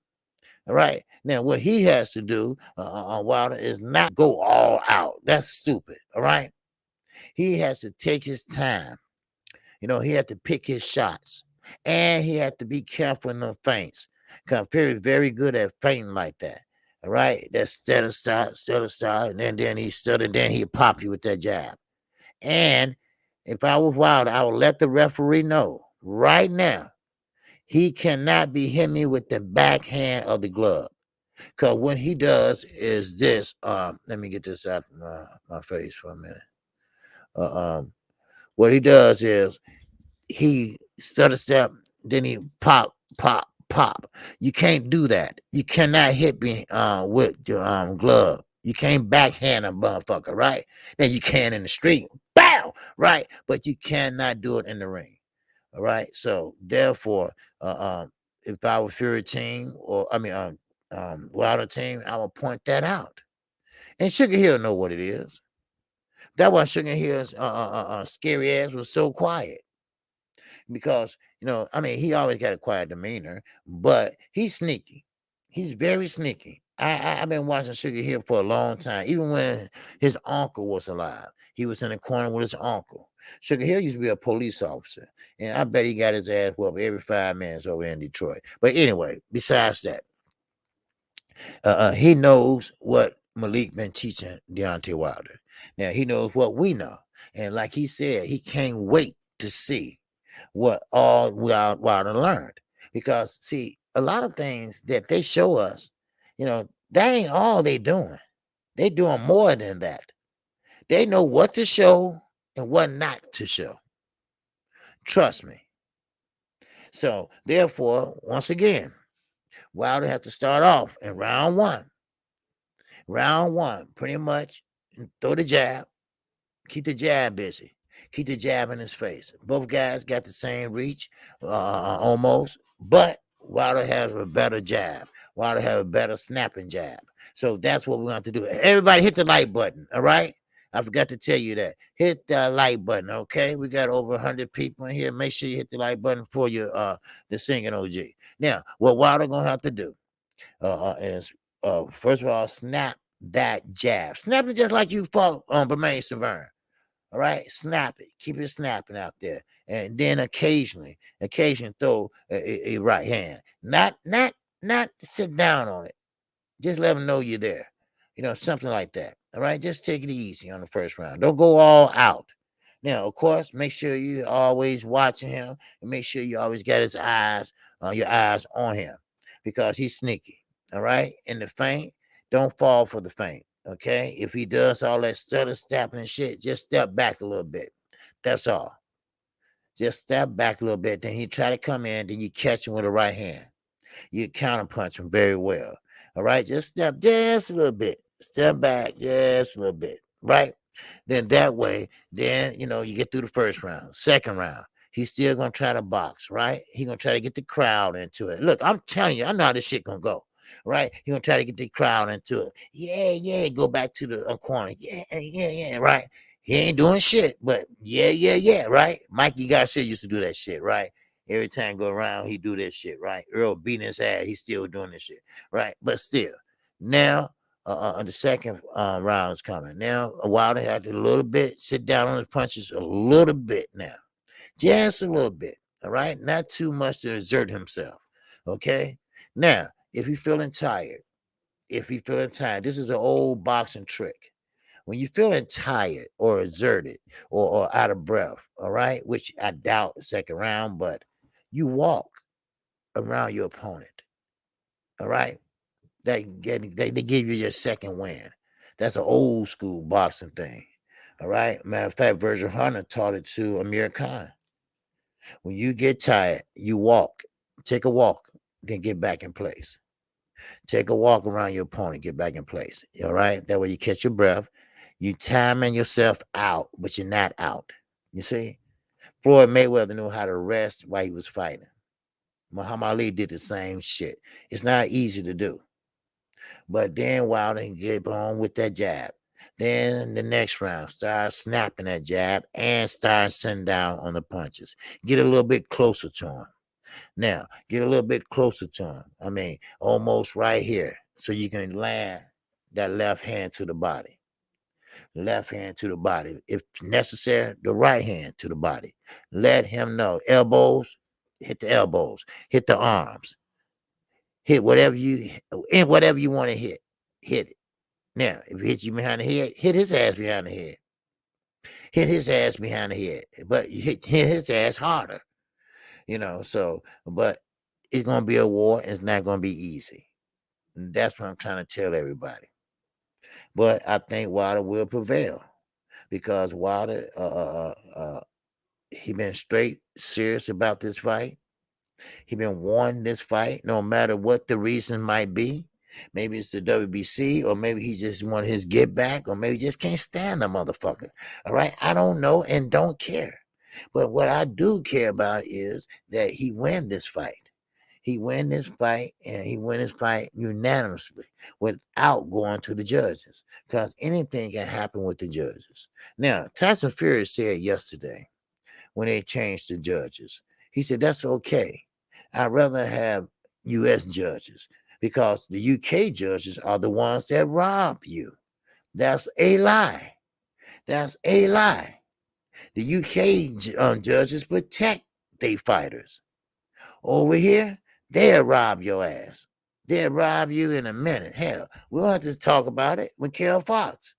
All right. Now, what he has to do, Wilder, is not go all out. That's stupid. All right. He has to take his time. He had to pick his shots. And he had to be careful in the feints. Because Fury is very good at feinting like that. All right. That's steady start. And then he stood and then he'll pop you with that jab. And if I was Wilder, I would let the referee know right now he cannot be hitting me with the backhand of the glove. Because what he does is this. Let me get this out of my face for a minute. What he does is he stutter step, then he pop. You can't do that. You cannot hit me with your glove. You can't backhand a motherfucker, right? Now you can in the street, bow, right? But you cannot do it in the ring. All right. So therefore, if I was Fury team or Wilder team, I would point that out. And Sugar Hill know what it is. That's why Sugar Hill's scary ass was so quiet. Because he always got a quiet demeanor, but he's sneaky. He's very sneaky. I've been watching Sugar Hill for a long time. Even when his uncle was alive, he was in the corner with his uncle. Sugar Hill used to be a police officer, and I bet he got his ass whooped every 5 minutes over in Detroit. But anyway, besides that, he knows what Malik been teaching Deontay Wilder. Now he knows what we know, and like he said, he can't wait to see what all Wilder learned. Because see, a lot of things that they show us, that ain't all they doing. They doing more than that. They know what to show and what not to show. Trust me. So therefore, once again, Wilder has to start off in round one. Round one, pretty much throw the jab, keep the jab busy. Keep the jab in his face. Both guys got the same reach, almost, but Wilder has a better jab. Wilder has a better snapping jab. So that's what we're going to do. Everybody hit the like button, all right? I forgot to tell you that. Hit the like button, okay? We got over 100 people in here. Make sure you hit the like button for your the singing OG. Now, what Wilder going to have to do is, first of all, snap that jab. Snap it just like you fought on Bermain Severn. All right, snap it. Keep it snapping out there, and then occasionally throw a right hand. Not sit down on it. Just let them know you're there. Something like that. All right, just take it easy on the first round. Don't go all out. Now, of course, make sure you always watching him, and make sure you always got your eyes on him, because he's sneaky. All right, in the feint, don't fall for the feint. Okay, if he does all that stutter stepping and shit, just step back a little bit. That's all. Just step back a little bit. Then he try to come in, then you catch him with a right hand. You counter punch him very well. All right, just step just a little bit. Step back just a little bit. Right? Then that way, then you get through the first round. Second round, he's still gonna try to box, right? He's gonna try to get the crowd into it. Look, I'm telling you, I know how this shit gonna go. right? He gonna try to get the crowd into it. Yeah, yeah. Go back to the corner. Yeah, yeah, yeah. Right. He ain't doing shit, but yeah, yeah, yeah. Right. Mikey Garcia used to do that shit. Right. Every time go around, he do this shit. Right. Earl beating his ass. He's still doing this shit. Right. But still, now the second round is coming. Now Wilder had to a little bit sit down on his punches a little bit now, just a little bit. All right, not too much to exert himself. Okay. Now, if you're feeling tired, this is an old boxing trick. When you're feeling tired or exerted or out of breath, all right, which I doubt second round, but you walk around your opponent. All right. They give you your second win. That's an old school boxing thing. All right. Matter of fact, Virgil Hunter taught it to Amir Khan. When you get tired, you walk. Take a walk, then get back in place. Take a walk around your opponent, get back in place. All right. That way you catch your breath. You timing yourself out, but you're not out. You see? Floyd Mayweather knew how to rest while he was fighting. Muhammad Ali did the same shit. It's not easy to do. But then Wilder can get on with that jab. Then the next round, start snapping that jab and start sending down on the punches. Get a little bit closer to him. Now, get a little bit closer to him. I mean, almost right here. So you can land that left hand to the body. Left hand to the body. If necessary, the right hand to the body. Let him know. Elbows, hit the elbows. Hit the arms. Hit whatever you want to hit. Hit it. Now, if he hits you behind the head, hit his ass behind the head. Hit his ass behind the head. But you hit his ass harder. So, but it's going to be a war and it's not going to be easy. And that's what I'm trying to tell everybody. But I think Wilder will prevail because Wilder, he been straight serious about this fight. He been wanting this fight, no matter what the reason might be. Maybe it's the WBC, or maybe he just wanted his get back, or maybe just can't stand the motherfucker. All right, I don't know and don't care. But what I do care about is that he win this fight. He win this fight, and he win this fight unanimously without going to the judges, because anything can happen with the judges. Now, Tyson Fury said yesterday when they changed the judges, he said that's okay. I'd rather have U.S. judges because the UK judges are the ones that rob you. That's a lie. That's a lie. The UK judges protect their fighters. Over here, they'll rob your ass. They'll rob you in a minute. Hell, we'll have to talk about it with Kel Fox.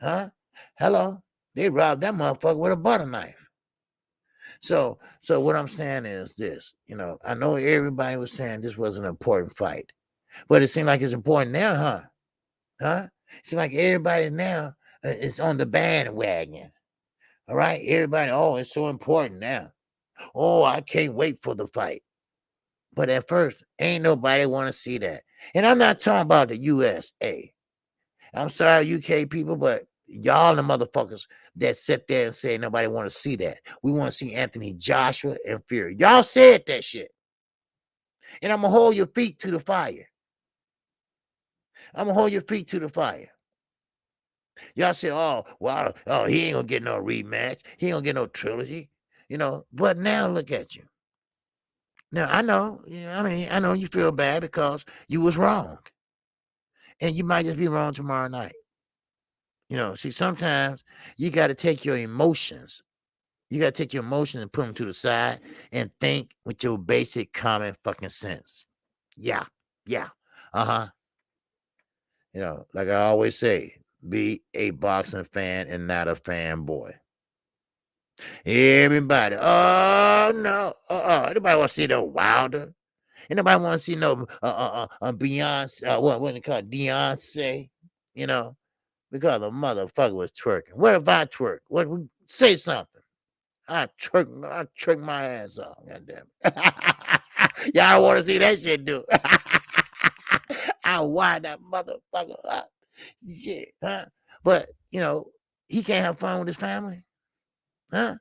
Huh? Hello? They robbed that motherfucker with a butter knife. So what I'm saying is this, I know everybody was saying this was an important fight, but it seemed like it's important now, huh? Huh? It seems like everybody now is on the bandwagon. All right, everybody. Oh, it's so important now. Oh, I can't wait for the fight. But at first, ain't nobody want to see that. And I'm not talking about the USA. I'm sorry, UK people, but y'all the motherfuckers that sit there and say nobody want to see that. We want to see Anthony Joshua and Fury. Y'all said that shit. And I'm going to hold your feet to the fire. I'm going to hold your feet to the fire. Y'all say, oh, he ain't going to get no rematch. He ain't going to get no trilogy. But now look at you. Now, I know, I know you feel bad because you was wrong. And you might just be wrong tomorrow night. See, sometimes you got to take your emotions. You got to take your emotions and put them to the side and think with your basic common fucking sense. Yeah. Uh-huh. Like I always say, be a boxing fan and not a fanboy. Everybody, oh no, anybody want to see no Wilder? Anybody want to see no Beyonce? What they call Beyonce? Because the motherfucker was twerking. What if I twerk? Say something? I twerk my ass off. Goddamn it. Y'all want to see that shit, do? I wind that motherfucker up. Shit, huh? But he can't have fun with his family, huh?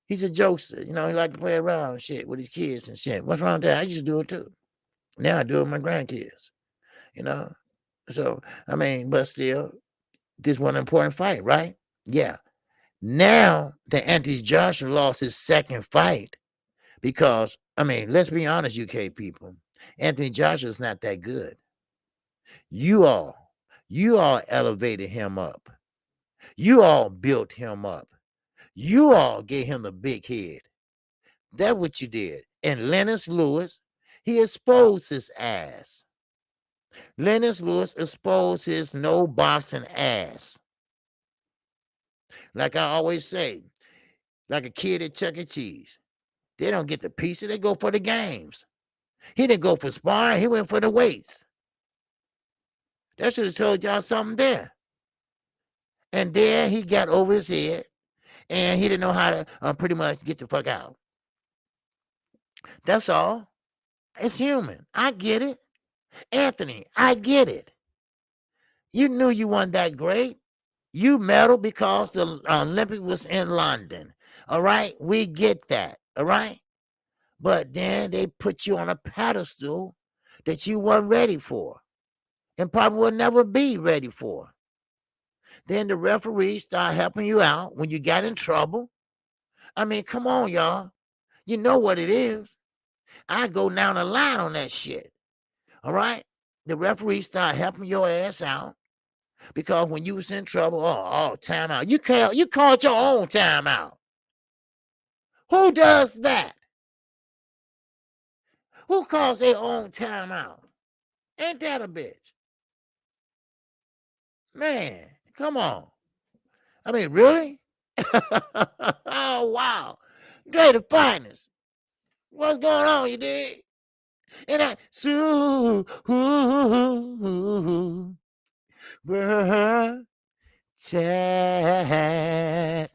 He's a jokester. He like to play around and shit with his kids and shit. What's wrong with that? I used to do it too. Now I do it with my grandkids. you know. So I mean, but still, this was an important fight, right? Yeah. Now that Anthony Joshua lost his second fight because I mean, let's be honest, UK people, Anthony Joshua is not that good. You all, you all elevated him up. You all built him up. You all gave him the big head. That's what you did. And Lennox Lewis, he exposed his ass. Lennox Lewis exposed his no boxing ass. Like I always say, like a kid at Chuck E. Cheese. They don't get the pizza, they go for the games. He didn't go for sparring, he went for the weights. That should have told y'all something there. And then he got over his head and he didn't know how to pretty much get the fuck out. That's all. It's human. I get it. Anthony, I get it. You knew you weren't that great. You medaled because the Olympic was in London. All right? We get that. All right? But then they put you on a pedestal that you weren't ready for and probably will never be ready for. Then the referees start helping you out when you got in trouble. I mean, come on, y'all. You know what it is. I go down the line on that shit. All right? The referees start helping your ass out because when you was in trouble, timeout. You called your own timeout. Who does that? Who calls their own timeout? Ain't that a bitch? Man, come on. I mean, really? Oh, wow. Dre the finest. What's going on, you dig? And I, chat.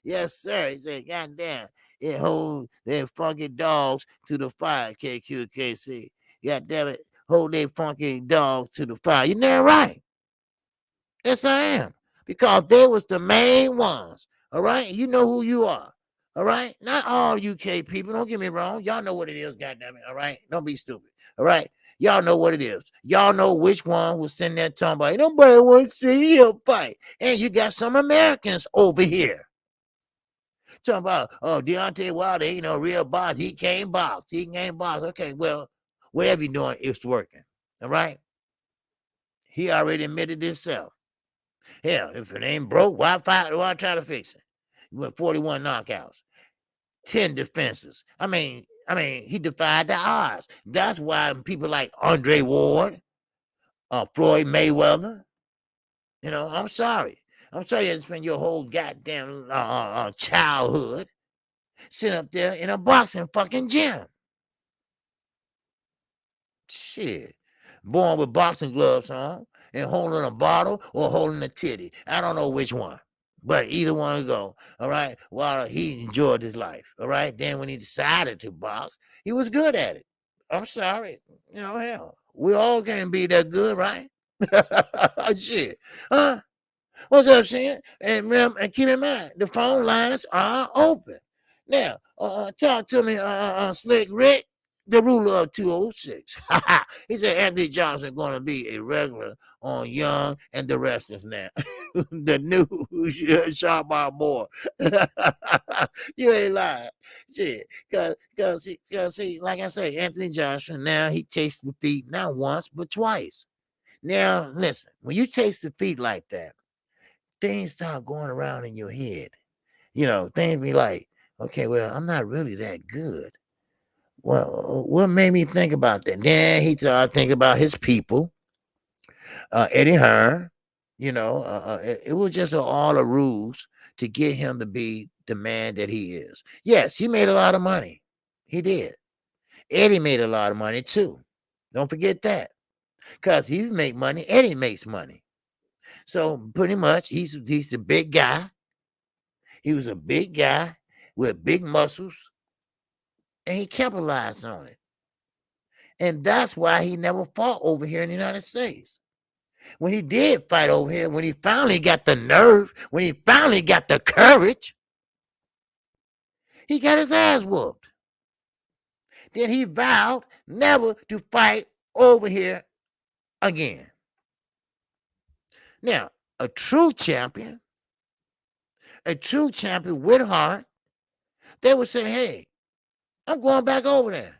Yes, sir. He said, goddamn, it holds their funky dogs to the fire, KQKC. God damn it, hold their funky dogs to the fire. You're damn right. Yes, I am. Because they was the main ones. All right? You know who you are. All right? Not all UK people. Don't get me wrong. Y'all know what it is, goddamn it. All right? Don't be stupid. All right? Y'all know what it is. Y'all know which one was sitting there talking about, nobody wants to see him fight. And you got some Americans over here. Talking about, Deontay Wilder ain't no real box. He can't box. He can't box. Okay, well, whatever you're doing, it's working. All right? He already admitted himself. Hell, if it ain't broke, why fight? Why try to fix it? He went 41 knockouts, 10 defenses. I mean, he defied the odds. That's why people like Andre Ward, Floyd Mayweather. I'm sorry. I'm sorry you had to spend your whole goddamn childhood sitting up there in a boxing fucking gym. Shit. Born with boxing gloves on and holding a bottle or holding a titty. I don't know which one. But either one to go, all right? Well, he enjoyed his life, all right? Then when he decided to box, he was good at it. I'm sorry. Hell, we all can't be that good, right? Shit. Huh? What's up, Shannon? And remember, and keep in mind, the phone lines are open. Now, talk to me, Slick Rick, the ruler of 206. He said Anthony Johnson going to be a regular on Young and the rest is now. The new shot by boy. You ain't lying. Shit. Cause see, like I say, Anthony Johnson, now he tastes defeat not once, but twice. Now, listen, when you taste defeat like that, things start going around in your head. Things be like, okay, well, I'm not really that good. Well, what made me think about that? Then he started thinking about his people, Eddie Hearn. It was just all the rules to get him to be the man that he is. Yes, he made a lot of money. He did. Eddie made a lot of money too. Don't forget that. Because he make money, Eddie makes money. So pretty much he's the big guy. He was a big guy with big muscles, and he capitalized on it. And that's why he never fought over here in the United States. When he did fight over here, when he finally got the nerve, when he finally got the courage, he got his ass whooped. Then he vowed never to fight over here again. Now, a true champion with heart, they would say, hey, I'm going back over there.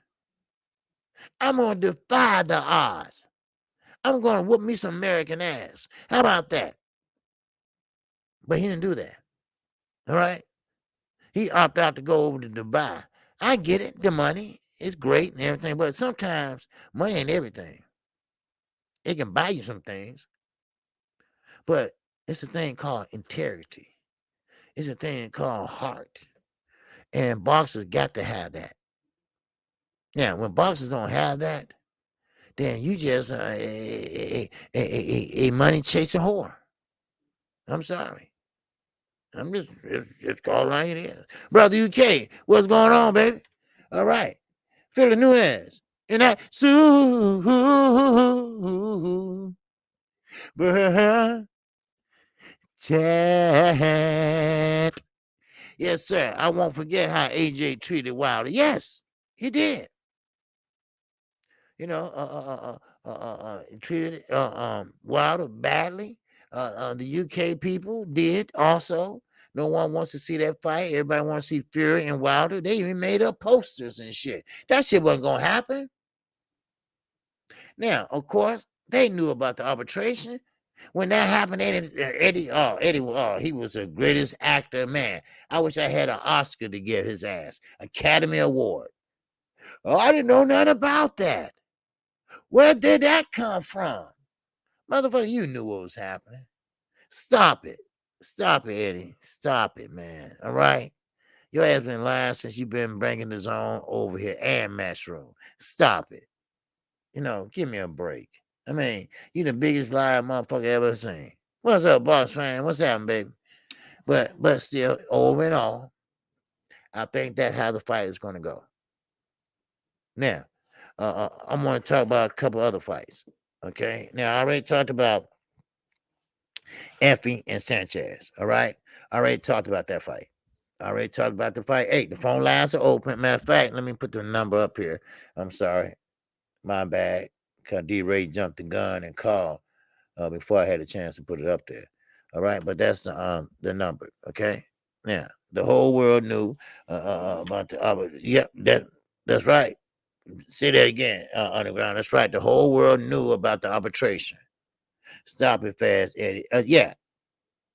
I'm going to defy the odds. I'm going to whoop me some American ass. How about that? But he didn't do that. All right? He opted out to go over to Dubai. I get it. The money is great and everything, but sometimes money ain't everything. It can buy you some things, but it's a thing called integrity. It's a thing called heart. And boxers got to have that. Now, when boxers don't have that, then you just a money chasing whore. I'm sorry. I'm just calling like it is. Brother UK, what's going on, baby? All right. Philly Nunez. And that chat. Yes, sir. I won't forget how AJ treated Wilder. Yes, he did. You know, treated Wilder badly. The UK people did also. No one wants to see that fight. Everybody wants to see Fury and Wilder. They even made up posters and shit. That shit wasn't gonna happen. Now, of course, they knew about the arbitration. When that happened, Eddie, he was the greatest actor, man. I wish I had an Oscar to give his ass, Academy Award. Oh, I didn't know nothing about that. Where did that come from? Motherfucker, you knew what was happening. Stop it. Stop it, Eddie. Stop it, man. All right? Your ass been lying since you've been bringing the zone over here and Matchroom. Stop it. You know, give me a break. I mean, you the biggest liar motherfucker ever seen. What's up, boss fan? What's happening, baby? But still, over and all, I think that's how the fight is going to go. Now, I'm going to talk about a couple other fights. Okay. Now, I already talked about Effie and Sanchez. All right. I already talked about that fight. I already talked about the fight. Hey, the phone lines are open. Matter of fact, let me put the number up here. I'm sorry. My bad. Because D-Ray jumped the gun and called before I had a chance to put it up there. All right. But that's the number. Okay. Now, the whole world knew about the yep, that's right. Say that again, Underground. That's right. The whole world knew about the arbitration. Stop it fast, Eddie. Yeah.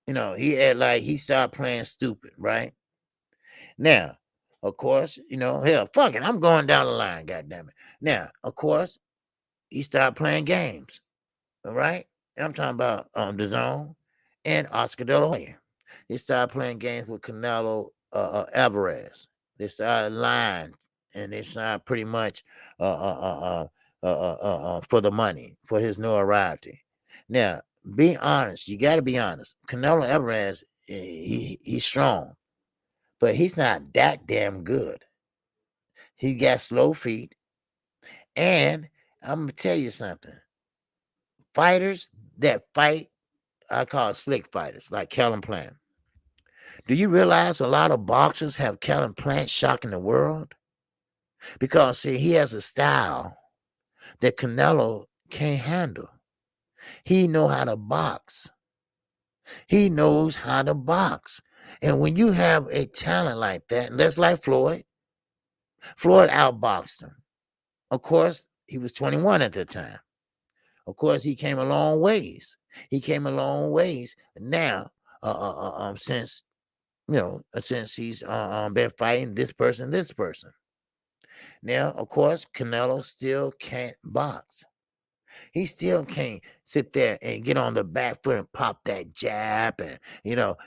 You know, he had like he started playing stupid, right? Now, of course, you know, hell, fuck it. I'm going down the line, goddamn it. Now, of course, he started playing games. All right. I'm talking about the zone and Oscar De La Hoya. He started playing games with Canelo Alvarez. They started lying and they started pretty much for the money, for his notoriety. Now, be honest. You got to be honest. Canelo Alvarez, he's strong, but he's not that damn good. He got slow feet. And I'm going to tell you something. Fighters that fight, I call it slick fighters, like Kellen Plant. Do you realize a lot of boxers have Kellen Plant shocking the world? Because, see, he has a style that Canelo can't handle. He knows how to box. He knows how to box. And when you have a talent like that, that's like Floyd. Floyd outboxed him. Of course, he was 21 at the time. Of course, he came a long ways. He came a long ways now, since he's been fighting this person. Now, of course, Canelo still can't box. He still can't sit there and get on the back foot and pop that jab and,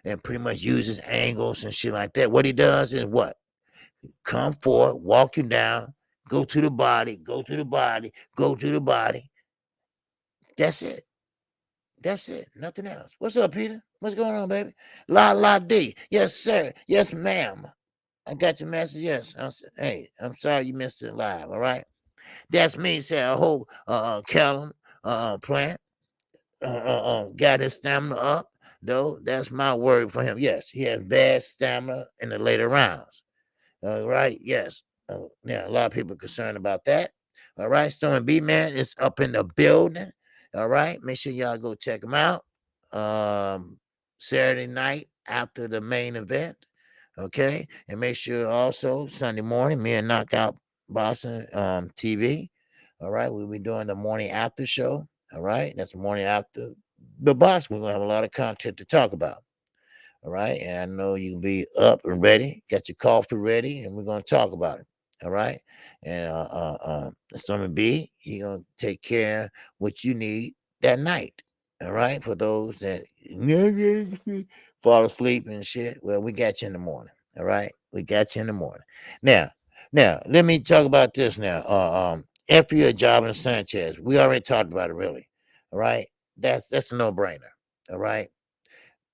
and pretty much use his angles and shit like that. What he does is what? Come forward, walk you down, go to the body, go to the body, go to the body. That's it. That's it. Nothing else. What's up, Peter? What's going on, baby? La D. Yes, sir. Yes, ma'am. I got your message. Yes. I'm sorry you missed it live. All right. That's me. Say a whole Callum Plant got his stamina up. Though that's my word for him. Yes, he has bad stamina in the later rounds. All right. Yes. Yeah. A lot of people are concerned about that. All right. Storm B Man is up in the building. All right, make sure y'all go check them out. Saturday night after the main event. Okay, and make sure also Sunday morning, me and Knockout Boston TV. All right, we'll be doing the morning after show. All right, that's the morning after the box. We're gonna have a lot of content to talk about. All right. And I know you can be up and ready, get your coffee ready, and we're going to talk about it. All right. And Summer B, he going to take care of what you need that night. All right. For those that fall asleep and shit, well, we got you in the morning. All right. We got you in the morning. Now, let me talk about this now. After Job and Sanchez, we already talked about it, really. All right. That's a no brainer. All right,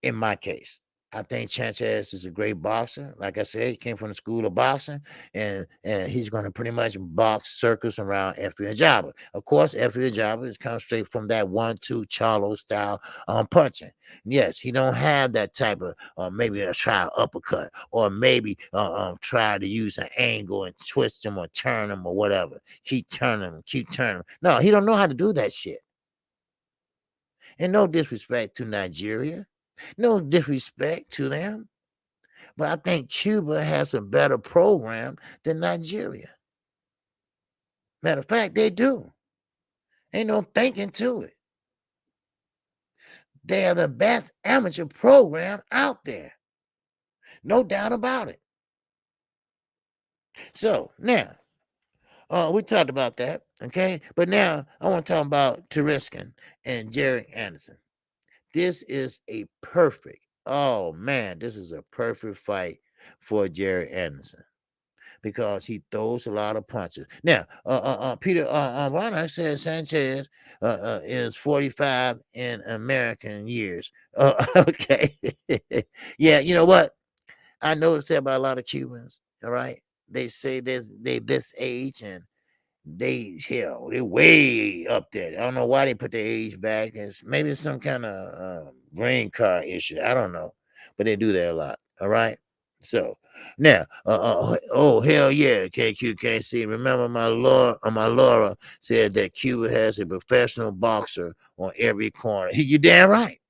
in my case. I think Sanchez is a great boxer. Like I said, he came from the school of boxing, and he's going to pretty much box circles around Efri Ajaba. Of course, Efri Ajaba is come straight from that 1-2 Charlo style punching. Yes, he don't have that type of maybe a try uppercut or maybe try to use an angle and twist him or turn him or whatever. Keep turning him, keep turning him. No, he don't know how to do that shit. And no disrespect to Nigeria. No disrespect to them, but I think Cuba has a better program than Nigeria. Matter of fact, they do. Ain't no thinking to it. They are the best amateur program out there. No doubt about it. So now, we talked about that, okay? But now I want to talk about Teriskin and Jerry Anderson. This is a perfect, oh man, this is a perfect fight for Jerry Anderson because he throws a lot of punches. Now, Peter Varner said Sanchez is 45 in American years. Okay. Yeah, you know what? I noticed that about a lot of Cubans, all right? They say they this age and they're way up there. I don't know why they put the age back. It's maybe some kind of green card issue. I don't know, but they do that a lot. All right. So now, oh hell yeah, KQKC. Remember my Laura said that Cuba has a professional boxer on every corner. You damn right.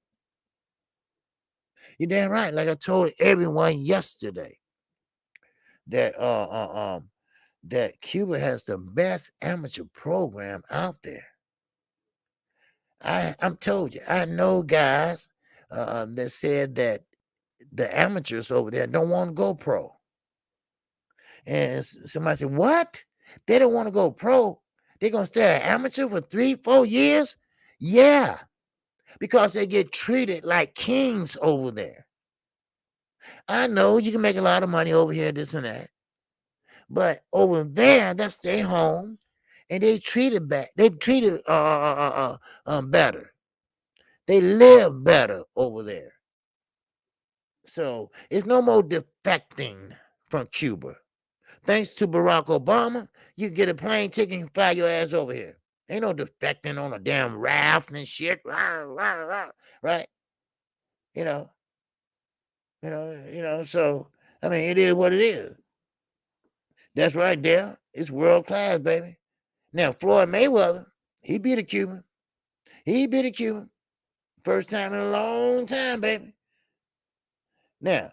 You damn right. Like I told everyone yesterday that that Cuba has the best amateur program out there. I'm told you, I know guys that said that the amateurs over there don't want to go pro. And somebody said, what? They don't want to go pro. They're going to stay an amateur for 3-4 years? Yeah, because they get treated like kings over there. I know you can make a lot of money over here, this and that. But over there, that's their home. And they treated back. They treated better. They live better over there. So it's no more defecting from Cuba. Thanks to Barack Obama, you get a plane ticket and fly your ass over here. Ain't no defecting on a damn raft and shit. Right? You know, so I mean it is what it is. That's right there. It's world class, baby. Now, Floyd Mayweather, he beat a Cuban. He beat a Cuban. First time in a long time, baby. Now,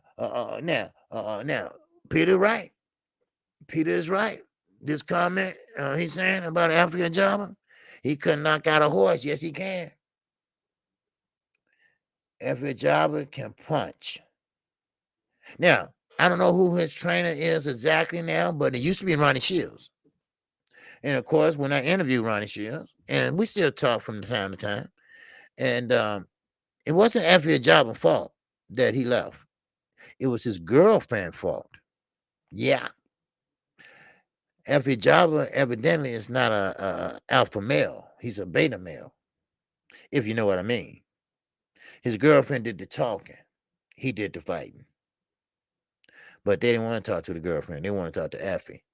Peter right. Peter is right. This comment he's saying about African Java, he couldn't knock out a horse. Yes, he can. African Java can punch. Now, I don't know who his trainer is exactly now, but it used to be Ronnie Shields. And of course, when I interviewed Ronnie Shields, and we still talk from time to time, and it wasn't African Java's fault that he left. It was his girlfriend's fault. Yeah. Effie Java evidently is not a alpha male. He's a beta male, if you know what I mean. His girlfriend did the talking. He did the fighting. But they didn't want to talk to the girlfriend. They want to talk to Effie.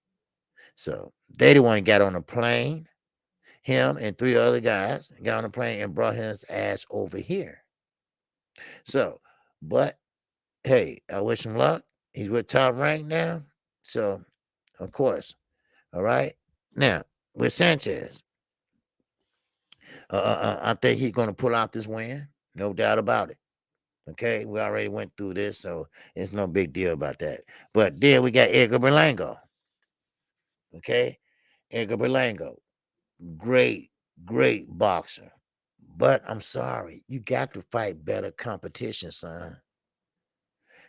So they didn't want to get on a plane. Him and 3 other guys got on a plane and brought his ass over here. So, but hey, I wish him luck. He's with Top Rank now. So, of course. All right. Now, with Sanchez, I think he's going to pull out this win, no doubt about it. Okay, we already went through this, so it's no big deal about that. But then we got Edgar Berlanga. Okay, Edgar Berlanga, great, great boxer. But I'm sorry, you got to fight better competition, son.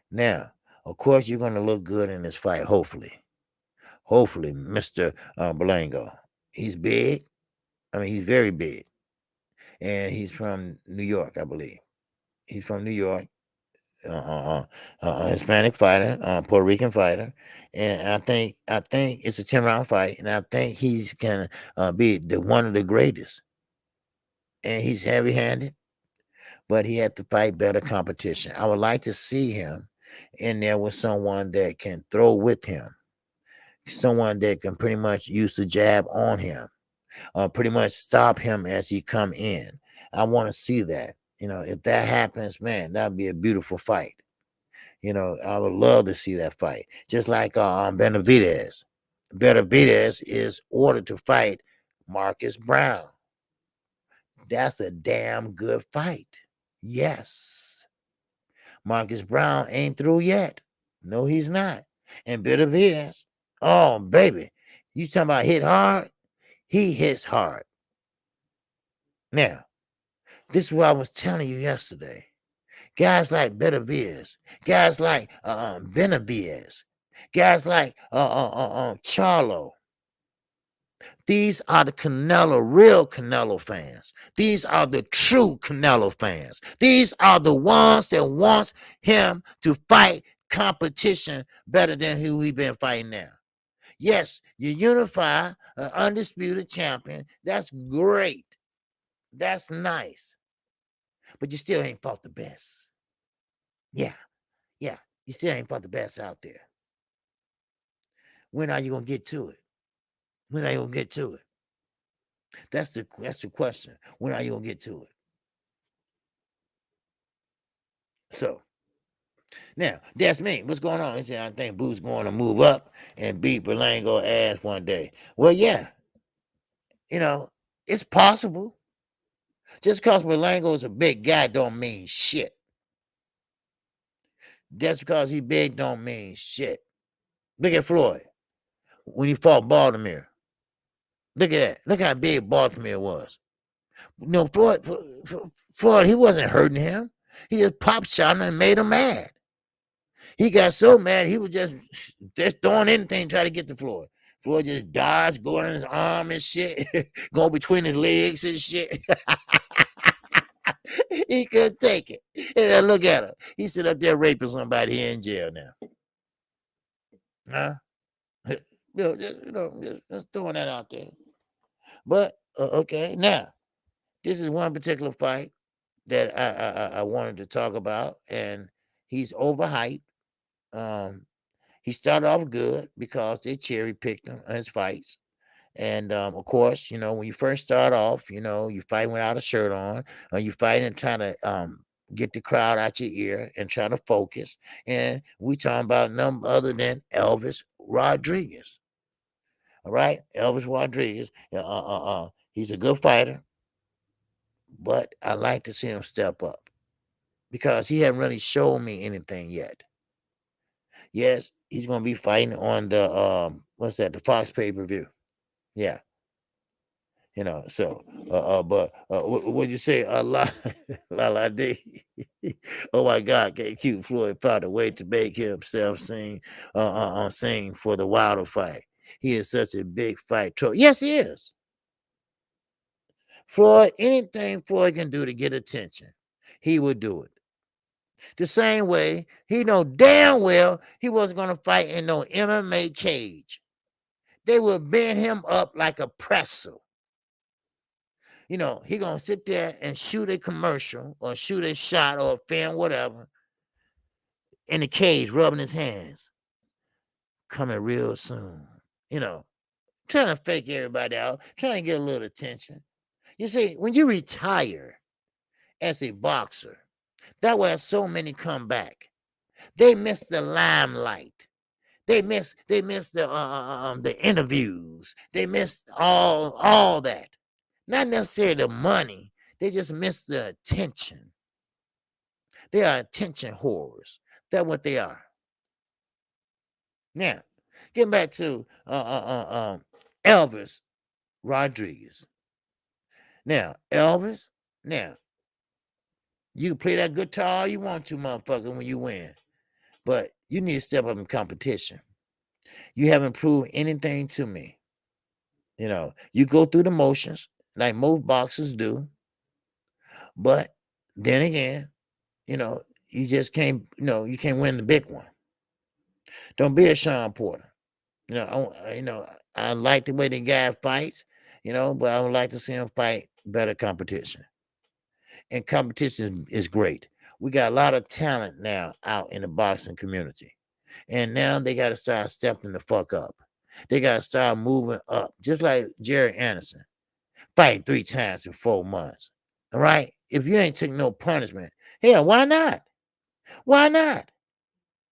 Now, of course, you're going to look good in this fight, hopefully. Hopefully, Mr. Berlanga. He's big. I mean, he's very big. And he's from New York, I believe. He's from New York. Hispanic fighter, Puerto Rican fighter, and I think it's a 10 round fight, and I think he's gonna be the one of the greatest. And he's heavy handed, but he had to fight better competition. I would like to see him in there with someone that can throw with him, someone that can pretty much use the jab on him, pretty much stop him as he come in. I want to see that. If that happens, man, that'd be a beautiful fight. I would love to see that fight. Just like Benavidez. Benavidez is ordered to fight Marcus Brown. That's a damn good fight. Yes. Marcus Brown ain't through yet. No, he's not. And Benavidez, oh, baby, you talking about hit hard? He hits hard. Now, this is what I was telling you yesterday. Guys like Benavidez, guys like Benavidez, guys like Charlo. These are the real Canelo fans. These are the true Canelo fans. These are the ones that want him to fight competition better than who we've been fighting now. Yes, you unify an undisputed champion. That's great. That's nice. But you still ain't fought the best. Yeah, you still ain't fought the best out there. When are you gonna get to it? When are you gonna get to it? That's the question. When are you gonna get to it? So now that's me. What's going on? I think Boo's going to move up and beat Berlango ass one day. Well, yeah, it's possible. Just because Berlango is a big guy don't mean shit. Just because he's big don't mean shit. Look at Floyd when he fought Baltimore. Look at that. Look how big Baltimore was. Floyd, he wasn't hurting him. He just pop shot him and made him mad. He got so mad, he was just throwing anything to try to get to Floyd. Floyd just dodged, going in his arm and shit, going between his legs and shit. He couldn't take it. And then look at him. He sit up there raping somebody here in jail now. Huh? Just throwing that out there. But, okay, now, this is one particular fight that I wanted to talk about, and he's overhyped. He started off good because they cherry picked him in his fights. And of course, when you first start off, you fight without a shirt on, or you fight and trying to get the crowd out your ear and trying to focus. And we talking about none other than Elvis Rodriguez. All right, Elvis Rodriguez. He's a good fighter, but I like to see him step up because he hasn't really shown me anything yet. Yes, he's going to be fighting on the what's that? The Fox pay-per-view. Yeah. So but what you say? La D. Oh my God, KQ Floyd found a way to make himself sing sing for the Wilder fight. He is such a big fight troll. Yes, he is. Floyd, anything Floyd can do to get attention, he would do it. The same way he know damn well he wasn't gonna fight in no MMA cage. They would bend him up like a pretzel. He gonna sit there and shoot a commercial or shoot a shot or a film, whatever, in the cage, rubbing his hands. Coming real soon. Trying to fake everybody out, trying to get a little attention. You see, when you retire as a boxer, that's why so many come back. They miss the limelight. They miss the interviews. They miss all that. Not necessarily the money. They just miss the attention. They are attention whores. That's what they are. Now, getting back to Elvis Rodriguez. Now, Elvis, now, you can play that guitar all you want to, motherfucker, when you win. But you need to step up in competition. You haven't proved anything to me. You know, you go through the motions like most boxers do. But then again, you know, you just can't, you can't win the big one. Don't be a Sean Porter. I like the way the guy fights, but I would like to see him fight better competition. And competition is great. We got a lot of talent now out in the boxing community. And now they got to start stepping the fuck up. They got to start moving up. Just like Jerry Anderson, fighting 3 times in 4 months. All right? If you ain't took no punishment, hell, why not? Why not?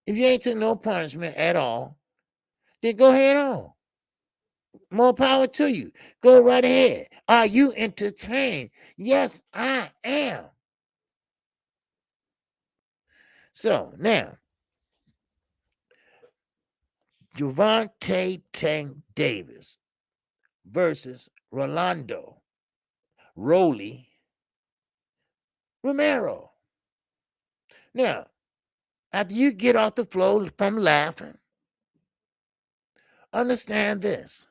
If you ain't took no punishment at all, then go ahead on. More power to you. Go right ahead. Are you entertained? Yes, I am. So now, Gervonta Tank Davis versus Rolando Rolly Romero. Now, after you get off the floor from laughing, understand this,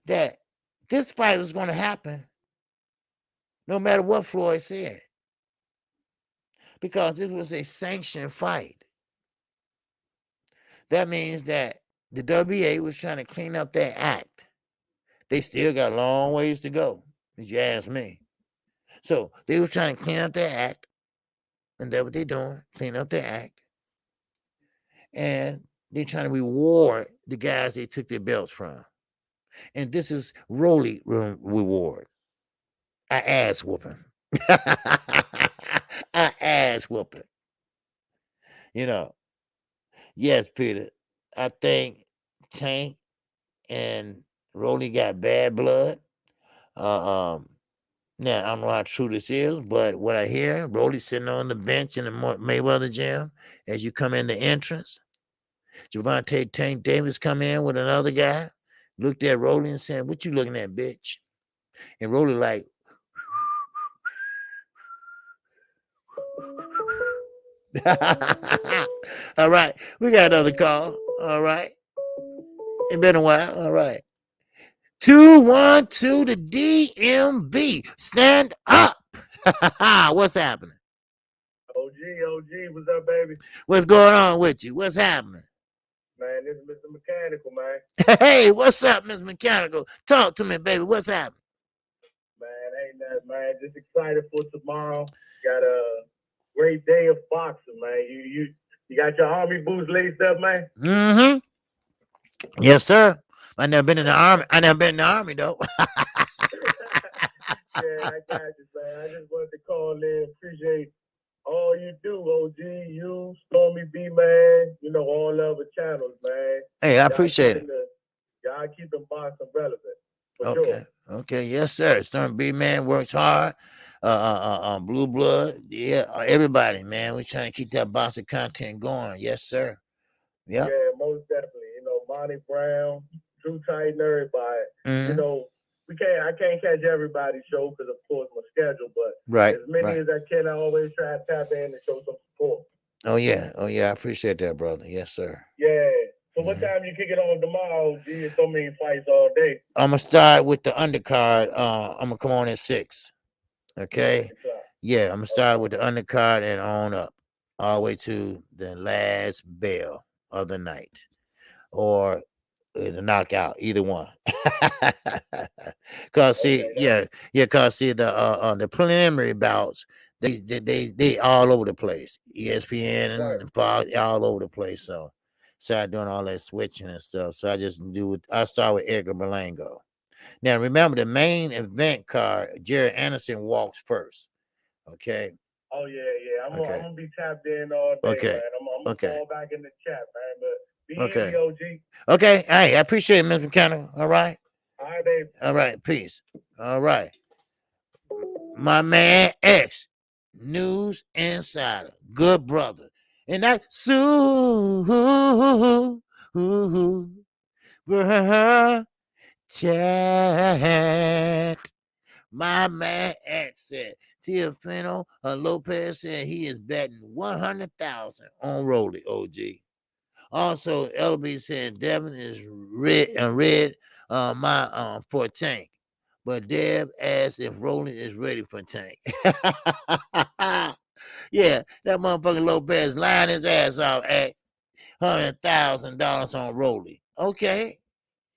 that this fight was going to happen no matter what Floyd said, because this was a sanctioned fight. That means that the WBA was trying to clean up their act. They still got a long ways to go, if you ask me. So they were trying to clean up their act, and that's what they're doing, clean up their act. And they're trying to reward the guys they took their belts from. And this is Rolly reward. I ass whooping. I ass whooping. Yes, Peter. I think Tank and Rolly got bad blood. Now, I don't know how true this is, but what I hear, Rolly sitting on the bench in the Mayweather gym as you come in the entrance. Gervonta Tank Davis come in with another guy, looked at Rolly and said, "What you looking at, bitch?" And Rolly like, all right, we got another call. All right. It's been a while. All right. 212 to DMV. Stand up. What's happening? OG, what's up, baby? What's going on with you? What's happening? Man, this is Mr. Mechanical, man. Hey, what's up, Mr. Mechanical? Talk to me, baby. What's happening? Man, ain't nothing, man. Just excited for tomorrow. Got a great day of boxing, man. You got your army boots laced up, man? Mm-hmm. Yes, sir. I never been in the army. Though. Yeah, I got you, man. I just wanted to call in. Appreciate all you do, OG. You, Stormy B, man. All other channels, man. Hey, I appreciate it. Y'all keeping boxing relevant. Okay. Sure. Okay. Yes, sir. Stormy B, man, works hard. Blue Blood. Yeah, everybody, man. We're trying to keep that boxing content going. Yes, sir. Yep. Yeah, most definitely. Monty Brown, Drew Titan, everybody. Mm-hmm. I can't catch everybody's show because, of course, my schedule. But as many as I can, I always try to tap in and show some support. Oh yeah. I appreciate that, brother. Yes, sir. Yeah. So what time you kick it on tomorrow? G, so many fights all day. I'm gonna start with the undercard. I'm gonna come on at 6. Okay. Yeah, I'm gonna start with the undercard and on up, all the way to the last bell of the night, or the knockout, either one. Cause see, cause see the preliminary bouts, they all over the place. ESPN and the Fox, all over the place. So start doing all that switching and stuff. So I start with Edgar Berlango. Now remember, the main event card, Jerry Anderson walks first. Okay. Oh yeah. I'm gonna be tapped in all day, man. I'm gonna fall back in the chat, man. But be easy, OG. Okay. Hey, I appreciate it, Mr. Mechanical. All right. All right, babe. All right. Peace. All right. My man X, News Insider, good brother. And that chat. My man X said Teofimo Lopez said he is betting 100,000 on Rolly OG. Also, LB said Devin is red my for Tank. But Dev asked if Roland is ready for Tank. Yeah, that motherfucking Lopez lying his ass off at $100,000 on Rolly. Okay.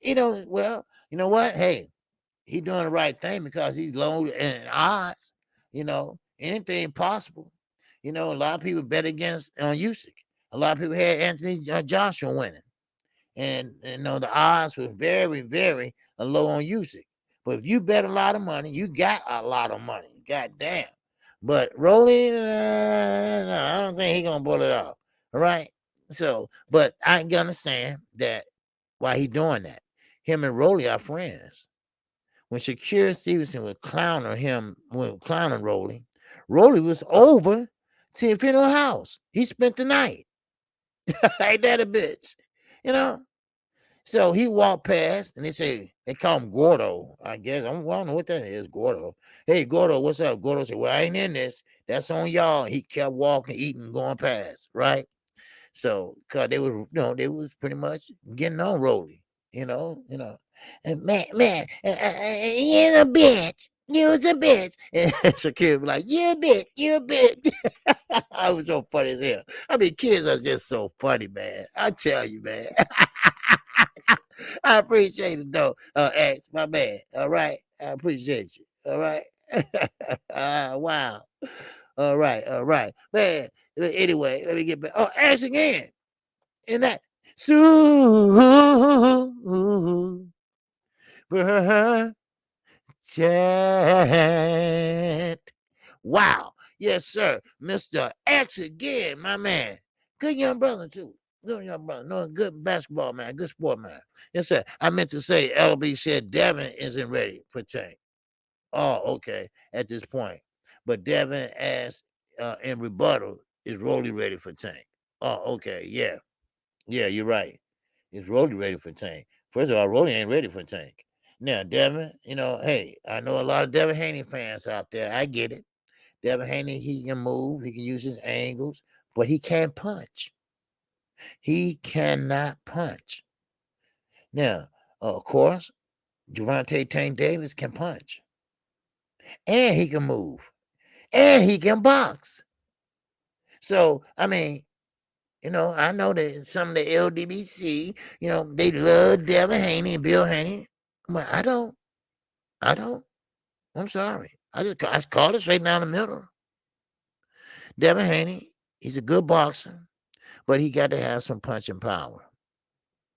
Well, you know what? Hey, he doing the right thing because he's low in odds. Anything possible. A lot of people bet against Usyk. A lot of people had Anthony Joshua winning, and the odds were very, very low on Usyk. But if you bet a lot of money, you got a lot of money. God damn. But Rolly, no, I don't think he's gonna pull it off. All right. So, but I can understand that why he doing that. Him and Rolly are friends. When Shakira Stevenson was clowning Rolly, Rolly was over to Infinito House. He spent the night. Ain't that a bitch? You know? So he walked past and they call him Gordo, I guess. I don't know what that is, Gordo. Hey, Gordo, what's up? Gordo said, well, I ain't in this. That's on y'all. He kept walking, eating, going past, right? So, cause they was pretty much getting on Rolly, And man, you're a bitch. You was a bitch. And Shakira was like, you a bitch, you a bitch. I was so funny as hell. I mean, kids are just so funny, man. I tell you, man. I appreciate it though, X, my man. All right. I appreciate you. All right. Wow. All right. Man, anyway, let me get back. Oh, X again. In that chat. Wow. Yes, sir. Mr. X again, my man. Good young brother, too. Good young brother. No, good basketball man. Good sport man. Yes, sir. I meant to say LB said Devin isn't ready for Tank. Oh, okay. At this point. But Devin asked in rebuttal, is Rolly ready for Tank? Oh, okay. Yeah. Yeah, you're right. Is Rolly ready for Tank? First of all, Rolly ain't ready for Tank. Now, Devin, hey, I know a lot of Devin Haney fans out there. I get it. Devin Haney, he can move, he can use his angles, but he can't punch. He cannot punch. Now, of course, Gervonta Tank Davis can punch, and he can move, and he can box. So, I mean, I know that some of the LDBC, they love Devin Haney and Bill Haney, but I don't. I'm sorry. I called it straight down the middle. Devin Haney, he's a good boxer, but he got to have some punching power.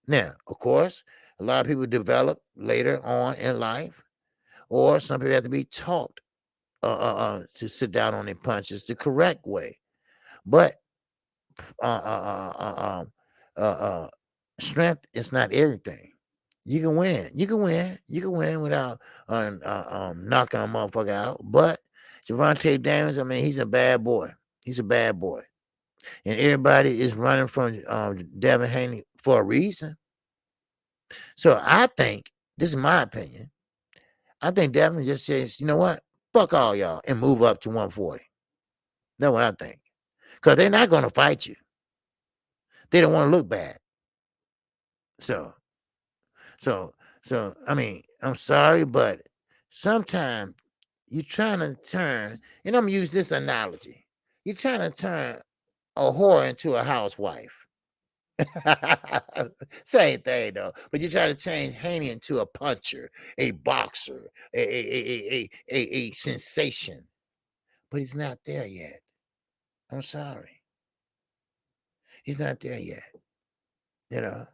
Now, of course, a lot of people develop later on in life, or some people have to be taught to sit down on their punches the correct way. But strength is not everything. You can win. You can win. You can win without knocking a motherfucker out. But Gervonta Davis, I mean, he's a bad boy. He's a bad boy. And everybody is running from Devin Haney for a reason. So I think, this is my opinion, I think Devin just says, you know what? Fuck all y'all and move up to 140. That's what I think. Because they're not going to fight you. They don't want to look bad. So, I mean, I'm sorry, but sometimes you're trying to turn, and I'm going to use this analogy. You're trying to turn a whore into a housewife. Same thing though, but you're trying to change Haney into a puncher, a boxer, a sensation, but he's not there yet. I'm sorry, he's not there yet. You know,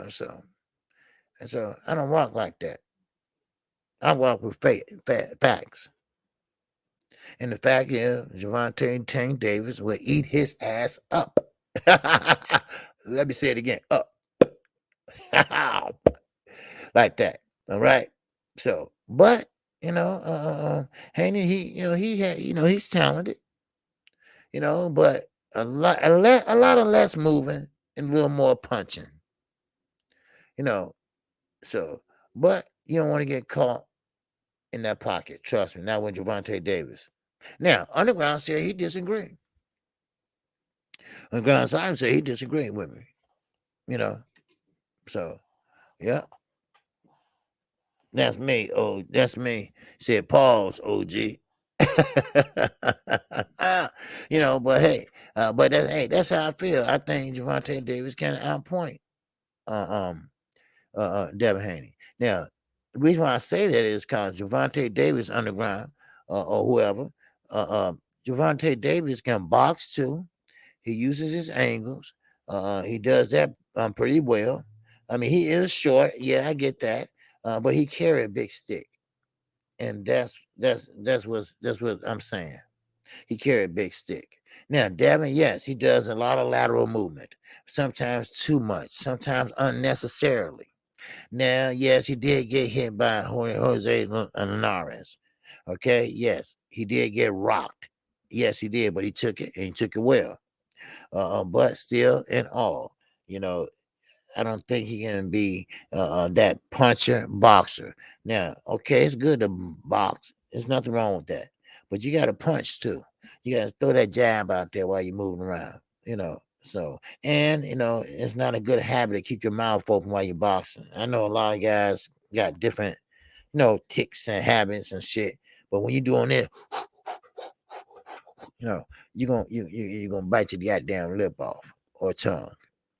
so I don't walk like that. I walk with facts, and the fact is, Gervonta Tank Davis will eat his ass up. Let me say it again, up. Like that. All right. So, But Haney, he had, he's talented, but a lot of less moving and a little more punching, you know. So, but you don't want to get caught in that pocket. Trust me. Not with Gervonta Davis. Now, Underground said he disagreed. Underground Simon said he disagreed with me. So yeah, that's me. Oh, that's me. Said pause, OG. But hey, that's how I feel. I think Gervonta Davis can outpoint Devin Haney. Now, the reason why I say that is because Gervonta Davis Underground or whoever, Gervonta Davis can box too. He uses his angles. He does that pretty well. I mean, he is short. Yeah, I get that. But he carry a big stick, and that's what I'm saying. He carry a big stick. Now, Devin, yes, he does a lot of lateral movement. Sometimes too much. Sometimes unnecessarily. Now, yes, he did get hit by Jose Linares. Okay, yes, he did get rocked. Yes, he did, but he took it and he took it well. But still, in all, you know, I don't think he can be that puncher boxer. Now, okay, it's good to box. There's nothing wrong with that. But you got to punch too. You got to throw that jab out there while you're moving around. So, and it's not a good habit to keep your mouth open while you're boxing. I know a lot of guys got different, ticks and habits and shit. But when you're doing it, you're gonna bite your goddamn lip off or tongue.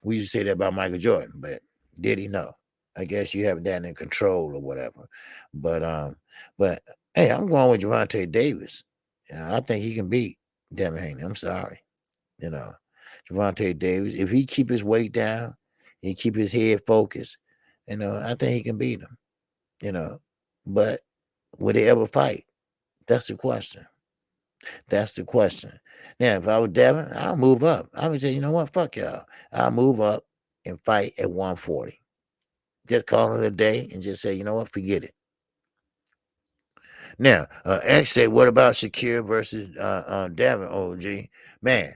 We used to say that about Michael Jordan, but did he know? I guess you have that in control or whatever. But hey, I'm going with Gervonta Davis. I think he can beat Devin Haney. I'm sorry. You know, Gervonta Davis, if he keep his weight down, he keep his head focused, I think he can beat him. You know, but would they ever fight? That's the question. That's the question. Now, if I was Devin, I'll move up. I would say, you know what? Fuck y'all. I'll move up and fight at 140. Just call it a day and just say, you know what? Forget it. Now, X said, what about Shakir versus Devin? OG, man,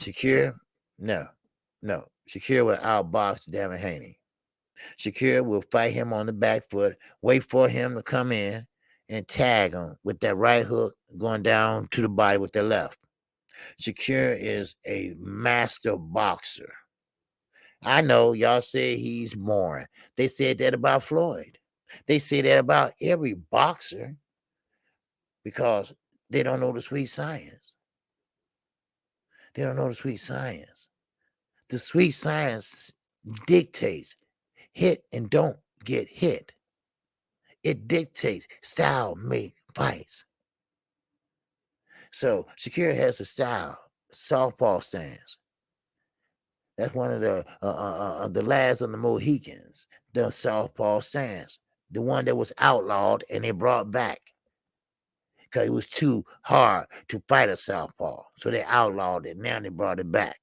Shakir, no. Shakir will outbox Devin Haney. Shakir will fight him on the back foot, wait for him to come in and tag him with that right hook going down to the body with the left. Shakir is a master boxer. I know y'all say he's boring. They said that about Floyd. They say that about every boxer because they don't know the sweet science. They don't know the sweet science. The sweet science dictates hit and don't get hit. It dictates style make fights. So Shakira has a style, southpaw stance. That's one of the last of the Mohicans, the southpaw stance, the one that was outlawed and they brought back because it was too hard to fight a southpaw. So they outlawed it. Now they brought it back.